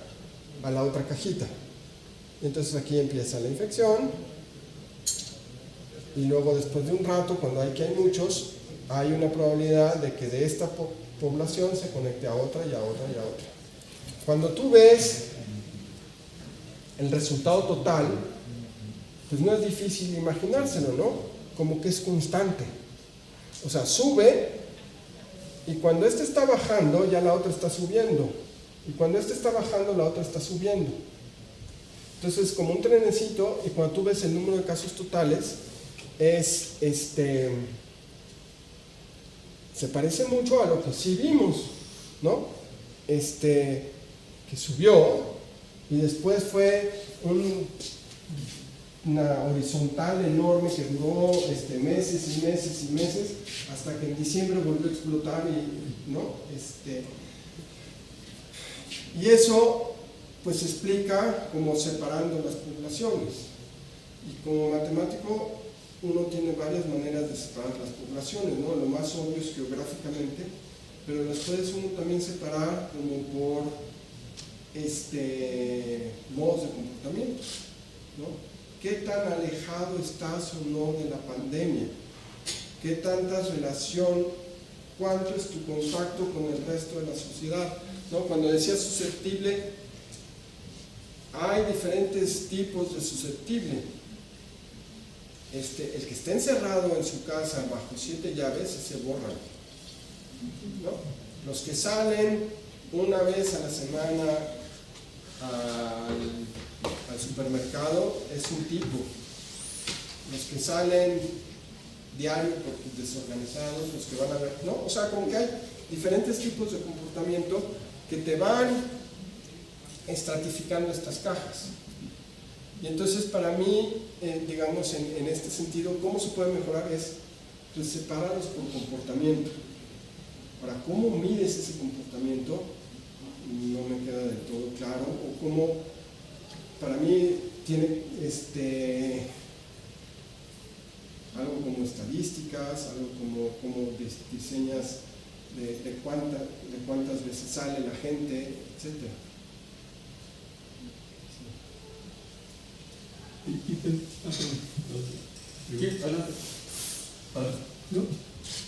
a la otra cajita. Y entonces aquí empieza la infección y luego después de un rato, cuando hay muchos, hay una probabilidad de que de esta población se conecte a otra y a otra y a otra. Cuando tú ves el resultado total, pues no es difícil imaginárselo, ¿no? Como que es constante. O sea, sube y cuando está bajando, ya la otra está subiendo. Y cuando está bajando, la otra está subiendo. Entonces, como un trenecito, y cuando tú ves el número de casos totales, se parece mucho a lo que sí vimos, ¿no? Que subió y después fue una horizontal enorme que duró meses y meses y meses, hasta que en diciembre volvió a explotar ¿no? Y eso pues explica como separando las poblaciones. Y como matemático uno tiene varias maneras de separar las poblaciones, ¿no? Lo más obvio es geográficamente, pero las puedes uno también separar como por modos de comportamiento, ¿no? ¿Qué tan alejado estás o no de la pandemia? ¿Qué tanta relación? ¿Cuánto es tu contacto con el resto de la sociedad? ¿No? Cuando decía susceptible, hay diferentes tipos de susceptible. El que está encerrado en su casa bajo 7 llaves se borran, ¿no? Los que salen una vez a la semana al supermercado es un tipo. Los que salen diario porque desorganizados, los que van a ver, ¿no? O sea, como que hay diferentes tipos de comportamiento que te van estratificando estas cajas. Y entonces para mí, digamos, en este sentido, ¿cómo se puede mejorar? Es pues, separarlos por comportamiento. Ahora, ¿cómo mides ese comportamiento? No me queda del todo claro. O cómo, para mí, tiene algo como estadísticas, algo como diseñas de cuántas veces sale la gente, etc.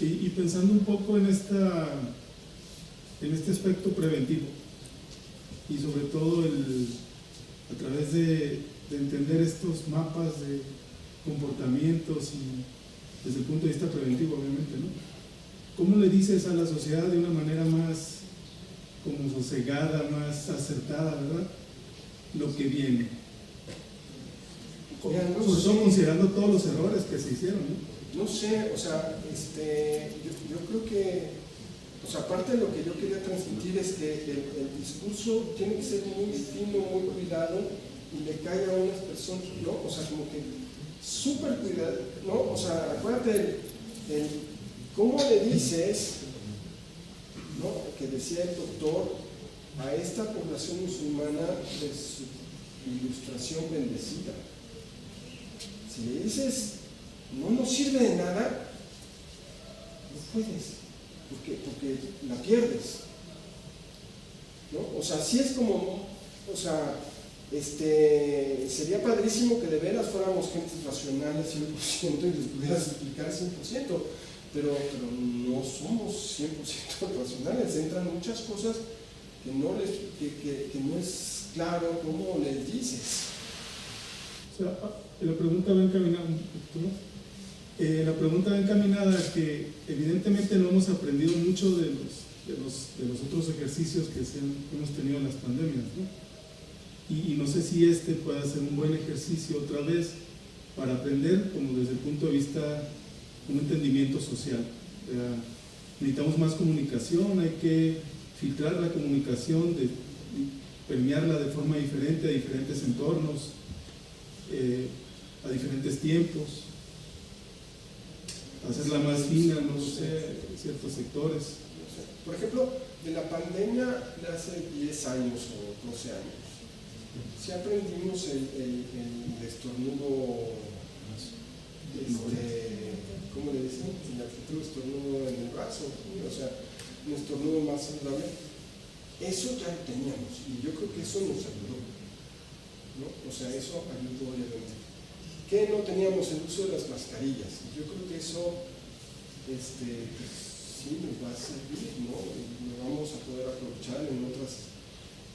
Y pensando un poco en este aspecto preventivo y sobre todo a través de entender estos mapas de comportamientos y desde el punto de vista preventivo, obviamente, ¿no? ¿Cómo le dices a la sociedad de una manera más como sosegada, más acertada, ¿verdad?, lo que viene? Sobre todo considerando todos los errores que se hicieron, ¿no? No sé, o sea, yo creo que, o sea, parte de lo que yo quería transmitir es que el discurso tiene que ser muy fino, muy cuidado y le caiga a unas personas, ¿no? O sea, como que súper cuidado, ¿no? O sea, acuérdate cómo le dices, ¿no? Que decía el doctor a esta población musulmana de su ilustración bendecida. Si le dices, no nos sirve de nada, no puedes, porque la pierdes, ¿no? O sea, sí es como, o sea, sería padrísimo que de veras fuéramos gentes racionales 100% y les pudieras explicar 100%, pero no somos 100% racionales, entran muchas cosas que no es claro cómo les dices. O sea, la pregunta va encaminada un poquito, ¿no? La pregunta va encaminada a que evidentemente no hemos aprendido mucho de los otros ejercicios que hemos tenido en las pandemias, ¿no? Y no sé si pueda ser un buen ejercicio otra vez para aprender como desde el punto de vista, un entendimiento social. Necesitamos más comunicación, hay que filtrar la comunicación, permearla de forma diferente a diferentes entornos, a diferentes tiempos, hacerla más fina, no sé, ciertos sectores. Por ejemplo, de la pandemia de hace 10 años o 12 años, si aprendimos el estornudo, ¿cómo le dicen? El actitud estornudo en el brazo, o sea, un estornudo más saludable. Eso ya lo teníamos y yo creo que eso nos ayudó, ¿no? O sea, eso ayudó obviamente. ¿Qué no teníamos? El uso de las mascarillas. Yo creo que eso pues, sí nos va a servir, ¿no? Y lo vamos a poder aprovechar en otras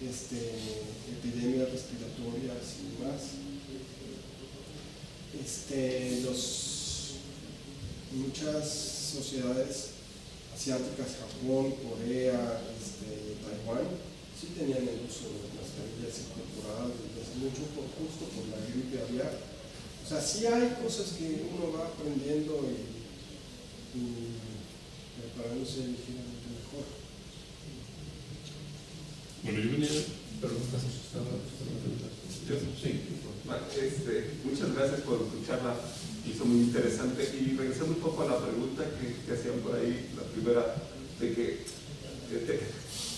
epidemias respiratorias y demás. Muchas sociedades asiáticas, Japón, Corea, Taiwán, sí tenían el uso de las mascarillas incorporadas desde hace mucho, justo por la gripe aviar. O sea, sí hay cosas que uno va aprendiendo y preparándose ligeramente mejor. Bueno, yo venía, perdón, Sí. Bueno, muchas gracias por tu charla, hizo muy interesante. Y regresando un poco a la pregunta que hacían por ahí, la primera, de que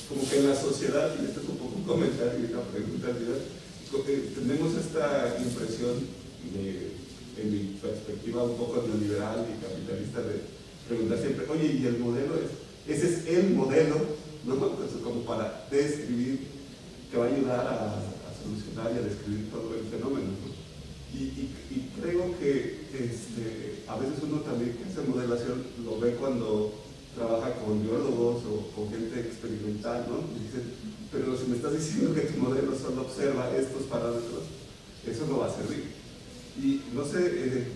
como que en la sociedad, y esto es un poco un comentario y una pregunta, tenemos esta impresión, en mi perspectiva un poco neoliberal y capitalista, de preguntar siempre, oye, ¿y el modelo ese es el modelo, ¿no? Pues como para describir, que va a ayudar a solucionar y a describir todo el fenómeno, ¿no? Y creo que a veces uno también que hace modelación lo ve cuando trabaja con biólogos o con gente experimental, ¿no? Y dicen, pero si me estás diciendo que tu modelo solo observa estos parámetros, eso no va a servir. Y no sé,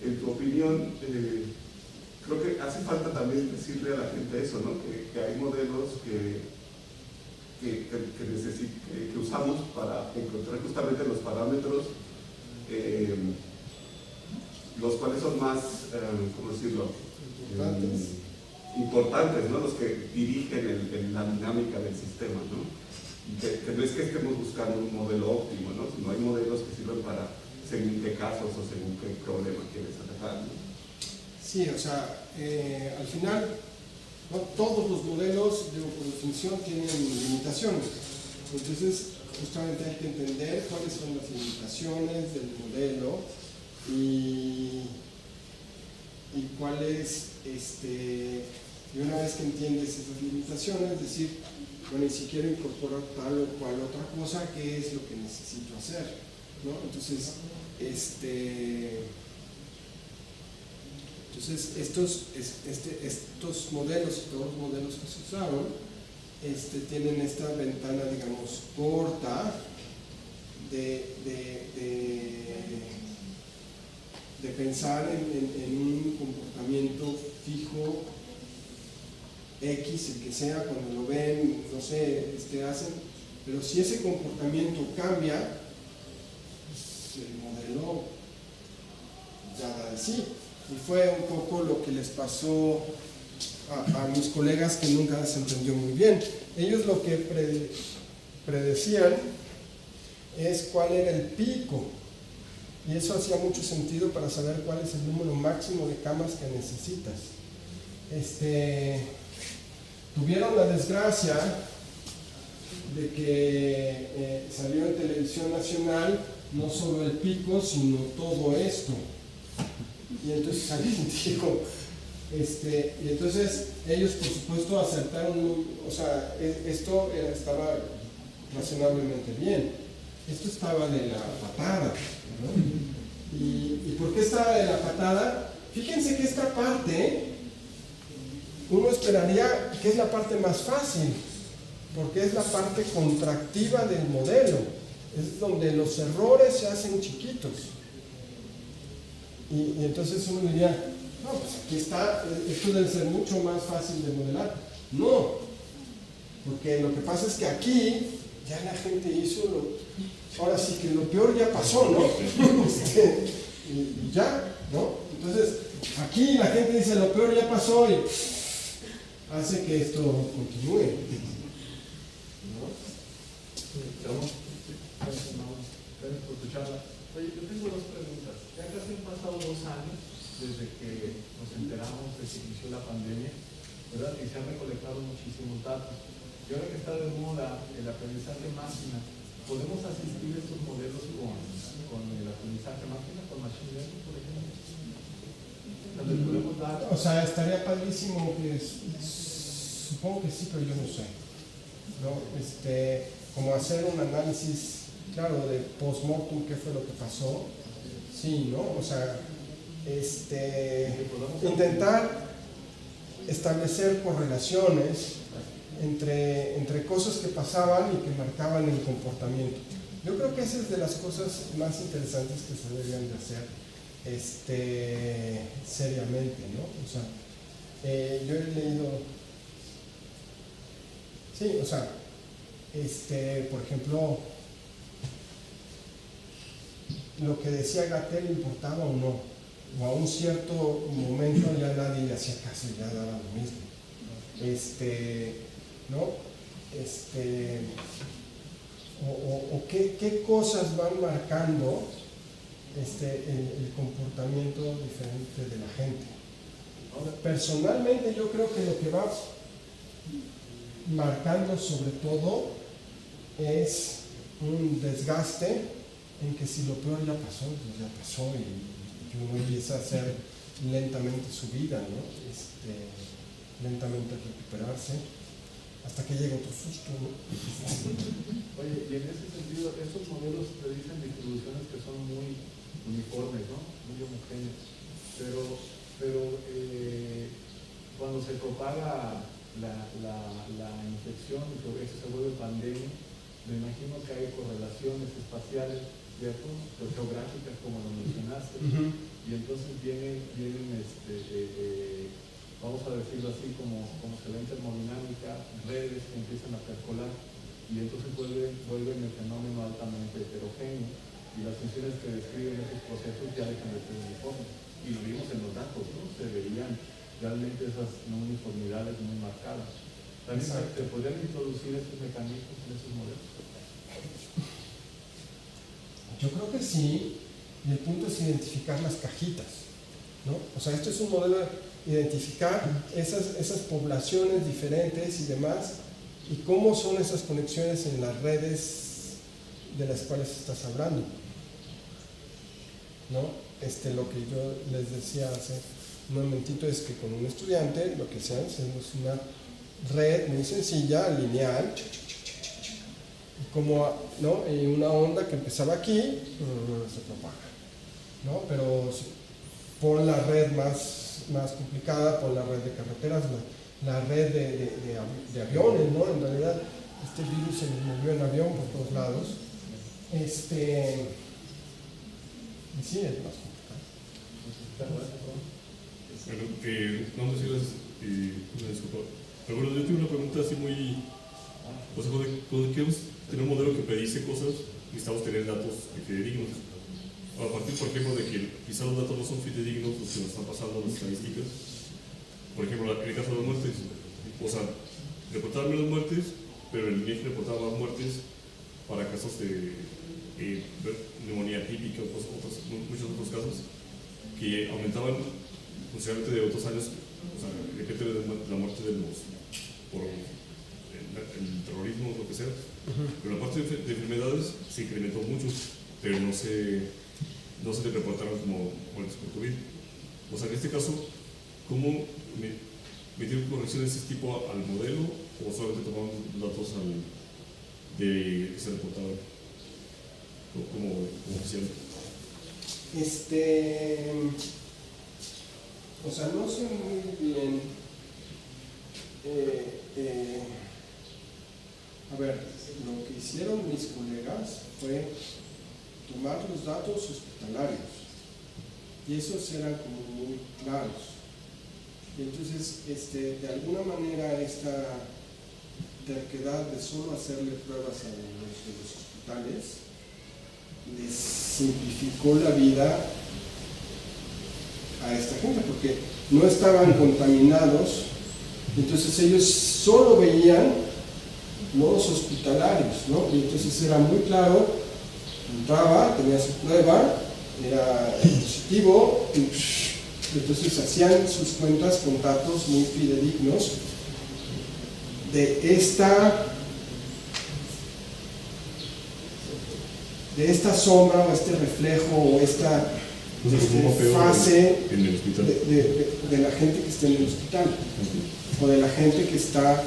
en tu opinión, creo que hace falta también decirle a la gente eso, ¿no? Que hay modelos que usamos para encontrar justamente los parámetros, los cuales son más, ¿cómo decirlo? Importantes, ¿no? Los que dirigen la dinámica del sistema, ¿no? Y que no es que estemos buscando un modelo óptimo, ¿no? Sino hay modelos que sirven para según qué casos o según qué problema quieres atacar, ¿no? Sí, o sea, al final, ¿no? Todos los modelos, por definición, tienen limitaciones. Entonces, justamente hay que entender cuáles son las limitaciones del modelo y cuáles, y una vez que entiendes esas limitaciones, decir, bueno, y si quiero incorporar tal o cual otra cosa, ¿qué es lo que necesito hacer? ¿No? Entonces, estos modelos y todos los modelos que se usaron tienen esta ventana, digamos, corta de pensar en un comportamiento fijo X, el que sea, cuando lo ven, no sé, hacen, pero si ese comportamiento cambia, pues el modelo ya da de sí. Y fue un poco lo que les pasó a mis colegas, que nunca se entendió muy bien. Ellos lo que predecían es cuál era el pico, y eso hacía mucho sentido para saber cuál es el número máximo de camas que necesitas. Tuvieron la desgracia de que salió en televisión nacional no solo el pico, sino todo esto. Y entonces alguien dijo, y entonces ellos por supuesto acertaron, o sea, esto estaba razonablemente bien, esto estaba de la patada, ¿no? ¿Y por qué estaba de la patada? Fíjense que esta parte, uno esperaría que es la parte más fácil, porque es la parte contractiva del modelo, es donde los errores se hacen chiquitos. Y entonces uno diría, no, pues aquí está, esto debe ser mucho más fácil de modelar. No, porque lo que pasa es que aquí ya la gente hizo ahora sí que lo peor ya pasó, ¿no? Y ya, ¿no? Entonces, aquí la gente dice lo peor ya pasó y hace que esto continúe. ¿No? Gracias por tu charla. Oye, yo tengo dos preguntas. Ya casi han pasado 2 años desde que nos enteramos de que inició la pandemia, ¿verdad? Y se han recolectado muchísimos datos. Y ahora que está de moda el aprendizaje máquina, ¿podemos asistir estos modelos con el aprendizaje máquina, con machine learning, por ejemplo? ¿Les podemos dar? O sea, estaría padrísimo que, supongo que sí, pero yo no sé, ¿no? Como hacer un análisis, claro, de post-mortem, qué fue lo que pasó, sí, ¿no? O sea, intentar establecer correlaciones entre cosas que pasaban y que marcaban el comportamiento. Yo creo que esa es de las cosas más interesantes que se deberían de hacer seriamente, ¿no? O sea, yo he leído, sí, o sea, por ejemplo, lo que decía Gattel importaba o no, o a un cierto momento ya nadie le hacía caso, ya daba lo mismo. ¿No? o qué cosas van marcando el comportamiento diferente de la gente. Personalmente yo creo que lo que va marcando sobre todo es un desgaste en que si lo peor ya pasó, pues ya pasó y uno empieza a hacer lentamente su vida, ¿no? Lentamente a recuperarse hasta que llega otro susto, ¿no? Oye, y en ese sentido, esos modelos te dicen distribuciones que son muy uniformes, ¿no? Muy homogéneas, pero cuando se propaga la infección y eso se vuelve pandemia, me imagino que hay correlaciones espaciales, ¿cierto? Geográficas, como lo mencionaste, y entonces vienen vamos a decirlo así, como se ve en termodinámica, redes que empiezan a percolar, y entonces vuelven el fenómeno altamente heterogéneo, y las funciones que describen esos procesos ya dejan de ser uniformes. Y lo vimos en los datos, ¿no? Se veían realmente esas no uniformidades muy marcadas. ¿También se podrían introducir estos mecanismos en esos modelos? Yo creo que sí, y el punto es identificar las cajitas, ¿no? O sea, esto es un modelo de identificar esas poblaciones diferentes y demás, y cómo son esas conexiones en las redes de las cuales estás hablando, ¿no? Lo que yo les decía hace un momentito es que con un estudiante lo que hacemos es una red muy sencilla, lineal, como, ¿no? Y una onda que empezaba aquí se propaga, ¿no? Pero por la red más complicada, por la red de carreteras, la red de aviones, ¿no? En realidad este virus se movió en avión por todos lados, y sí, es más complicado. Bueno, no sé si una disculpa. Pero bueno, yo tengo una pregunta así muy... O sea, cuando queremos tener un modelo que predice cosas, necesitamos tener datos fidedignos. A partir, por ejemplo, de que quizás los datos no son fidedignos, los que nos están pasando las estadísticas. Por ejemplo, en el caso de las muertes, o sea, reportaban menos muertes, pero el INEGI reportaba más muertes para casos de neumonía típica o muchos otros casos que aumentaban funcionalmente de otros años, o sea, depende de la muerte de por el terrorismo o lo que sea, pero la parte de enfermedades se incrementó mucho, pero no se le reportaron como muertes por COVID. O sea, en este caso, ¿cómo metieron correcciones de ese tipo al modelo o solamente tomaron datos que se reportaban como oficial? O sea, no sé muy bien. A ver, lo que hicieron mis colegas fue tomar los datos hospitalarios y esos eran como muy claros. Y entonces, de alguna manera, esta terquedad de solo hacerle pruebas a los hospitales les simplificó la vida a esta gente, porque no estaban contaminados, entonces ellos solo veían los hospitalarios, ¿no? Y entonces era muy claro, entraba, tenía su prueba, era positivo, y entonces hacían sus cuentas con datos muy fidedignos de esta sombra o este reflejo o esta fase de la gente que está en el hospital o de la gente que está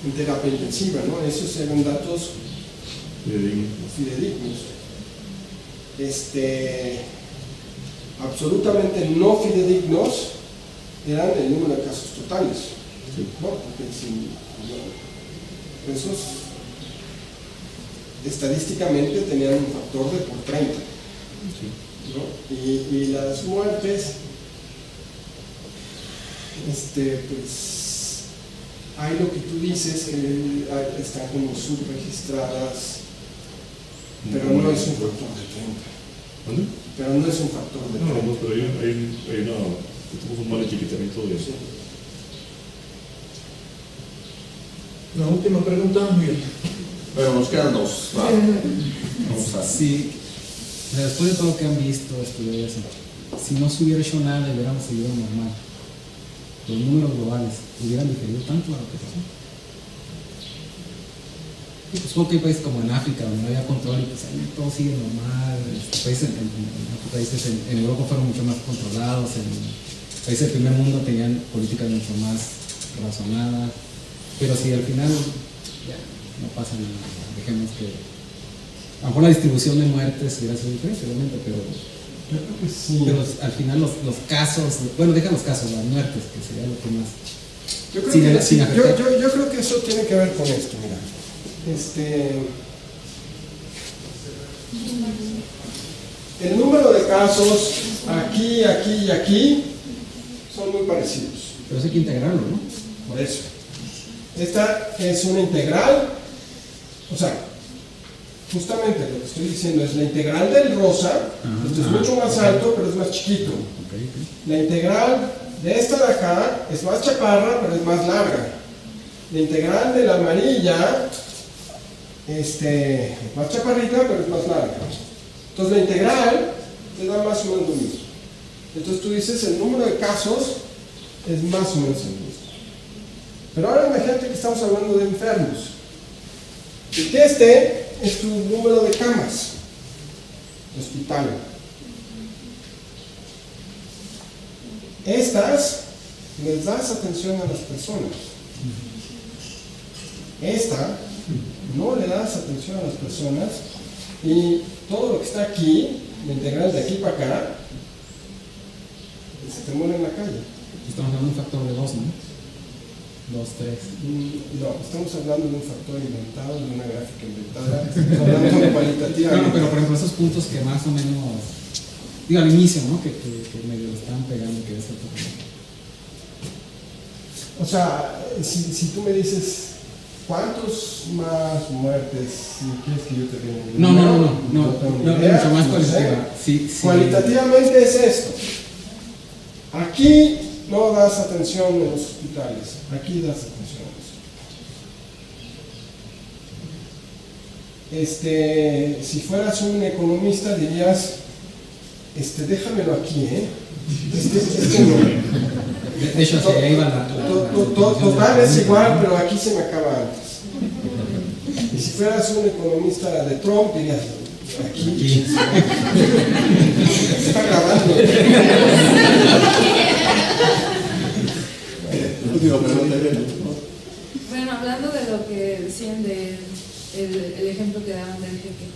en terapia intensiva, ¿no? Esos eran datos fidedignos. Absolutamente no fidedignos eran el número de casos totales, ¿no? Porque esos estadísticamente tenían un factor de por 30, ¿no? Y las muertes, pues hay lo que tú dices, que están como subregistradas, pero no es un factor de 30. ¿Dónde? Pero no es un factor de 30. No, pero hay un mal etiquetamiento de eso. Sí. La última pregunta, Miguel. Bueno, nos quedan dos. Va. Vamos a... Sí, o sea, después de todo lo que han visto, estudiado eso, si no se hubiera hecho nada y hubiéramos seguido normal, los números globales hubieran diferido tanto a lo que pasó. Y pues supongo que hay países como en África donde no había control y pues ahí todo sigue normal. Países en Europa fueron mucho más controlados, en países del primer mundo tenían políticas mucho más razonadas, pero si al final ya no pasa nada, dejemos que a lo mejor la distribución de muertes hubiera sido diferente, obviamente, pero Sí. pero al final los casos, bueno, deja los casos, las muertes, que sería lo que más... Yo creo, Sin- que, sin afectar. yo creo que eso tiene que ver con esto, mira. El número de casos aquí, aquí y aquí son muy parecidos. Pero eso hay que integrarlo, ¿no? Por eso. Esta es una integral, o sea, justamente lo que estoy diciendo es la integral del rosa, esto es mucho más alto, pero es más chiquito. La integral de esta de acá es más chaparra, pero es más larga. La integral de la amarilla es más chaparrita, pero es más larga. Entonces la integral te da más o menos lo mismo. Entonces tú dices el número de casos es más o menos el mismo. Pero ahora imagínate que estamos hablando de enfermos. Y que es tu número de camas de hospital. Estas les das atención a las personas. Esta no le das atención a las personas y todo lo que está aquí, la integral de aquí para acá, se te muere en la calle. Estamos hablando de un factor de 2, ¿no? 2, 3. No, estamos hablando de un factor inventado, de una gráfica inventada, estamos hablando cualitativamente. No, pero por ejemplo esos puntos que más o menos, digo al inicio, ¿no? Que medio estaban pegando, que es el O sea, si tú me dices, ¿cuántos más muertes si quieres que yo te diga? No, tengo ni idea, mucho más no sé. cualitativa. Sí. Cualitativamente es esto. Aquí no das atención en los hospitales, aquí das atención a eso. Si fueras un economista dirías, déjamelo aquí, no. De hecho, hacia ahí va la... Total es igual, pero aquí se me acaba antes. Y si fueras un economista de Trump, dirías, aquí. Está grabando. Bueno, hablando de lo que decían el ejemplo que daban del jeque,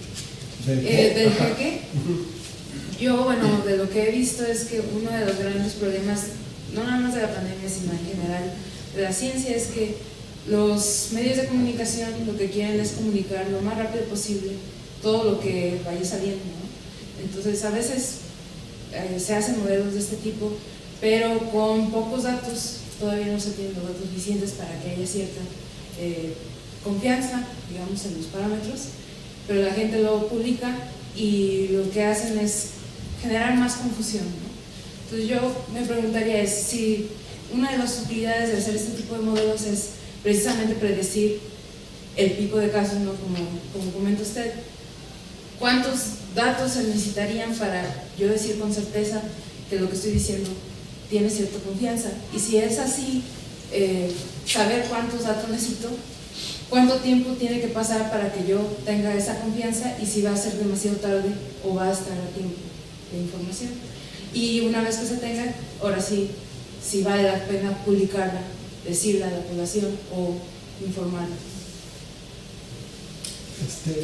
yo, bueno, de lo que he visto es que uno de los grandes problemas, no nada más de la pandemia, sino en general de la ciencia, es que los medios de comunicación lo que quieren es comunicar lo más rápido posible todo lo que vaya saliendo, ¿no? Entonces, a veces se hacen modelos de este tipo, pero con pocos datos. Todavía no se tienen los datos suficientes para que haya cierta confianza, digamos, en los parámetros, pero la gente lo publica y lo que hacen es generar más confusión, ¿no? Entonces yo me preguntaría si una de las utilidades de hacer este tipo de modelos es precisamente predecir el pico de casos, ¿no? Como comenta usted. ¿Cuántos datos se necesitarían para yo decir con certeza que lo que estoy diciendo tiene cierta confianza? Y si es así, saber cuántos datos necesito, cuánto tiempo tiene que pasar para que yo tenga esa confianza y si va a ser demasiado tarde o va a estar a tiempo de información. Y una vez que se tenga, ahora sí, si vale la pena publicarla, decirla a la población o informarla.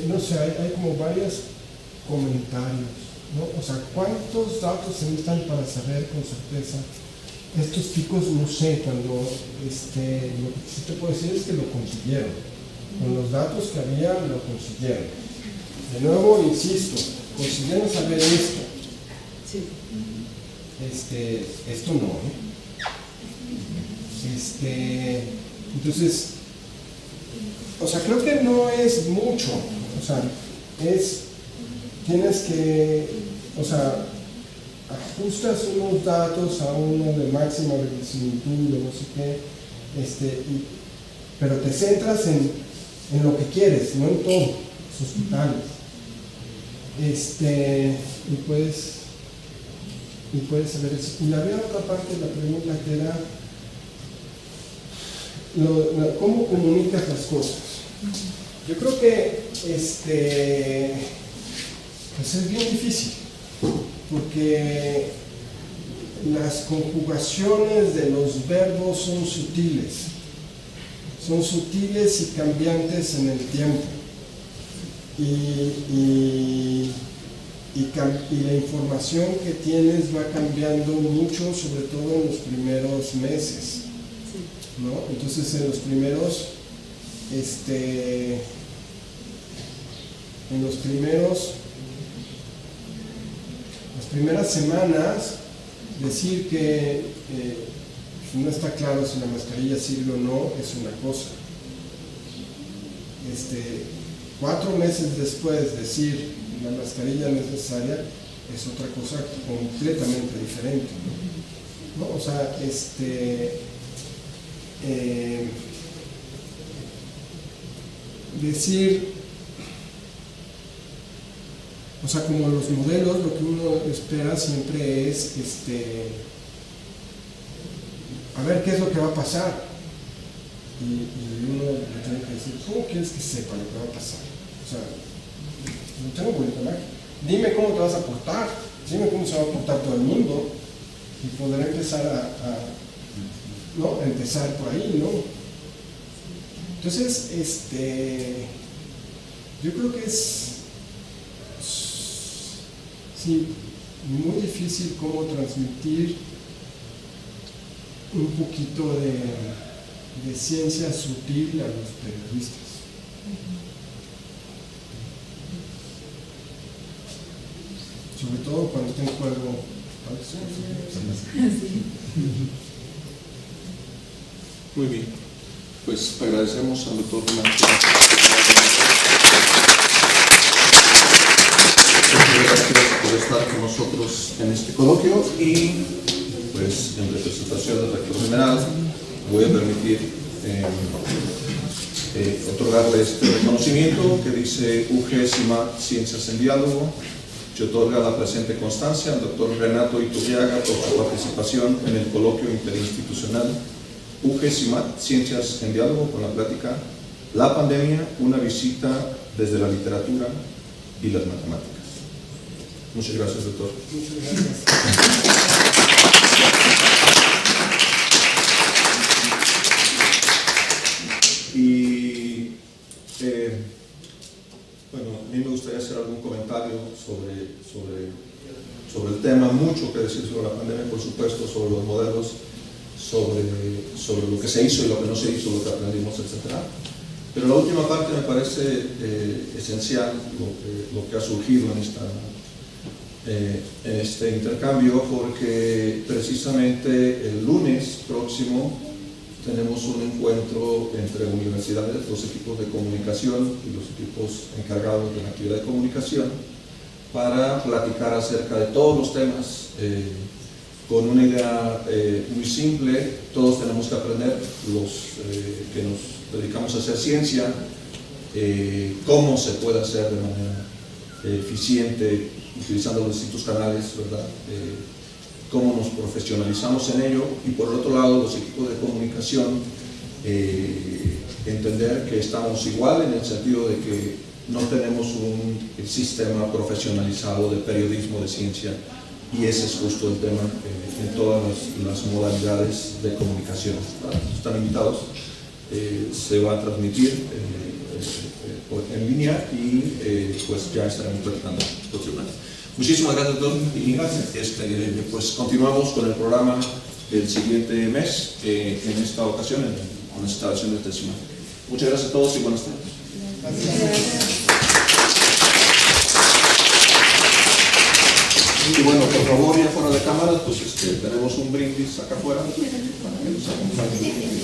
No sé, hay como varios comentarios, ¿no? O sea, ¿cuántos datos se necesitan para saber con certeza estos picos? No sé, cuando lo que sí te puedo decir es que lo consiguieron. Con los datos que había, lo consiguieron. De nuevo, insisto, consiguieron saber esto. Sí. Esto no, entonces, o sea, creo que no es mucho, o sea, tienes que, o sea, ajustas unos datos a uno de máxima verosimilitud o no sé qué, pero te centras en lo que quieres, no en todo, los hospitales. Y puedes saber eso. Y había otra parte de la pregunta que era ¿cómo comunicas las cosas? Yo creo que pues es bien difícil, porque las conjugaciones de los verbos son sutiles y cambiantes en el tiempo, y la información que tienes va cambiando mucho, sobre todo en los primeros meses, ¿no? Entonces en las primeras semanas, decir que no está claro si la mascarilla sirve o no es una cosa. 4 meses después, decir la mascarilla no es necesaria es otra cosa completamente diferente, ¿no? O sea, decir, o sea, como los modelos, lo que uno espera siempre es a ver qué es lo que va a pasar, y uno le tiene que decir, ¿cómo quieres que sepa lo que va a pasar? O sea, no tengo bolita mágica. Dime cómo te vas a portar, dime cómo se va a portar todo el mundo, y poder empezar ¿no? Empezar por ahí, ¿no? Entonces, yo creo que es sí, muy difícil cómo transmitir un poquito de ciencia sutil a los periodistas. Sobre todo cuando está en juego. Muy bien, pues agradecemos al doctor Renato. Gracias por estar con nosotros en este coloquio, y pues en representación del rector general voy a permitir otorgarle este reconocimiento que dice UG Ciencias en Diálogo. Se otorga la presente constancia al doctor Renato Iturriaga por su participación en el coloquio interinstitucional UG Ciencias en Diálogo, con la plática La pandemia, una visita desde la literatura y las matemáticas. Muchas gracias, doctor. Muchas gracias. Y bueno, a mí me gustaría hacer algún comentario sobre el tema. Mucho que decir sobre la pandemia, por supuesto, sobre los modelos, sobre lo que se hizo y lo que no se hizo, lo que aprendimos, etc. Pero la última parte me parece esencial, lo que ha surgido en este intercambio, porque precisamente el lunes próximo tenemos un encuentro entre universidades, los equipos de comunicación y los equipos encargados de la actividad de comunicación, para platicar acerca de todos los temas, con una idea muy simple. Todos tenemos que aprender, los que nos dedicamos a hacer ciencia, cómo se puede hacer de manera eficiente, utilizando los distintos canales, ¿verdad? Cómo nos profesionalizamos en ello, y por el otro lado los equipos de comunicación, entender que estamos igual en el sentido de que no tenemos un sistema profesionalizado de periodismo de ciencia, y ese es justo el tema en todas las modalidades de comunicación, ¿verdad? Están invitados, se va a transmitir en línea, y pues ya estaremos platicando próximamente. Muchísimas gracias, doctor, y pues continuamos con el programa del siguiente mes, en esta ocasión con las instalaciones de CIMAC. Muchas gracias a todos y buenas tardes. Gracias. Y bueno, por favor, ya fuera de cámara, pues tenemos un brindis acá afuera para que nos acompañen.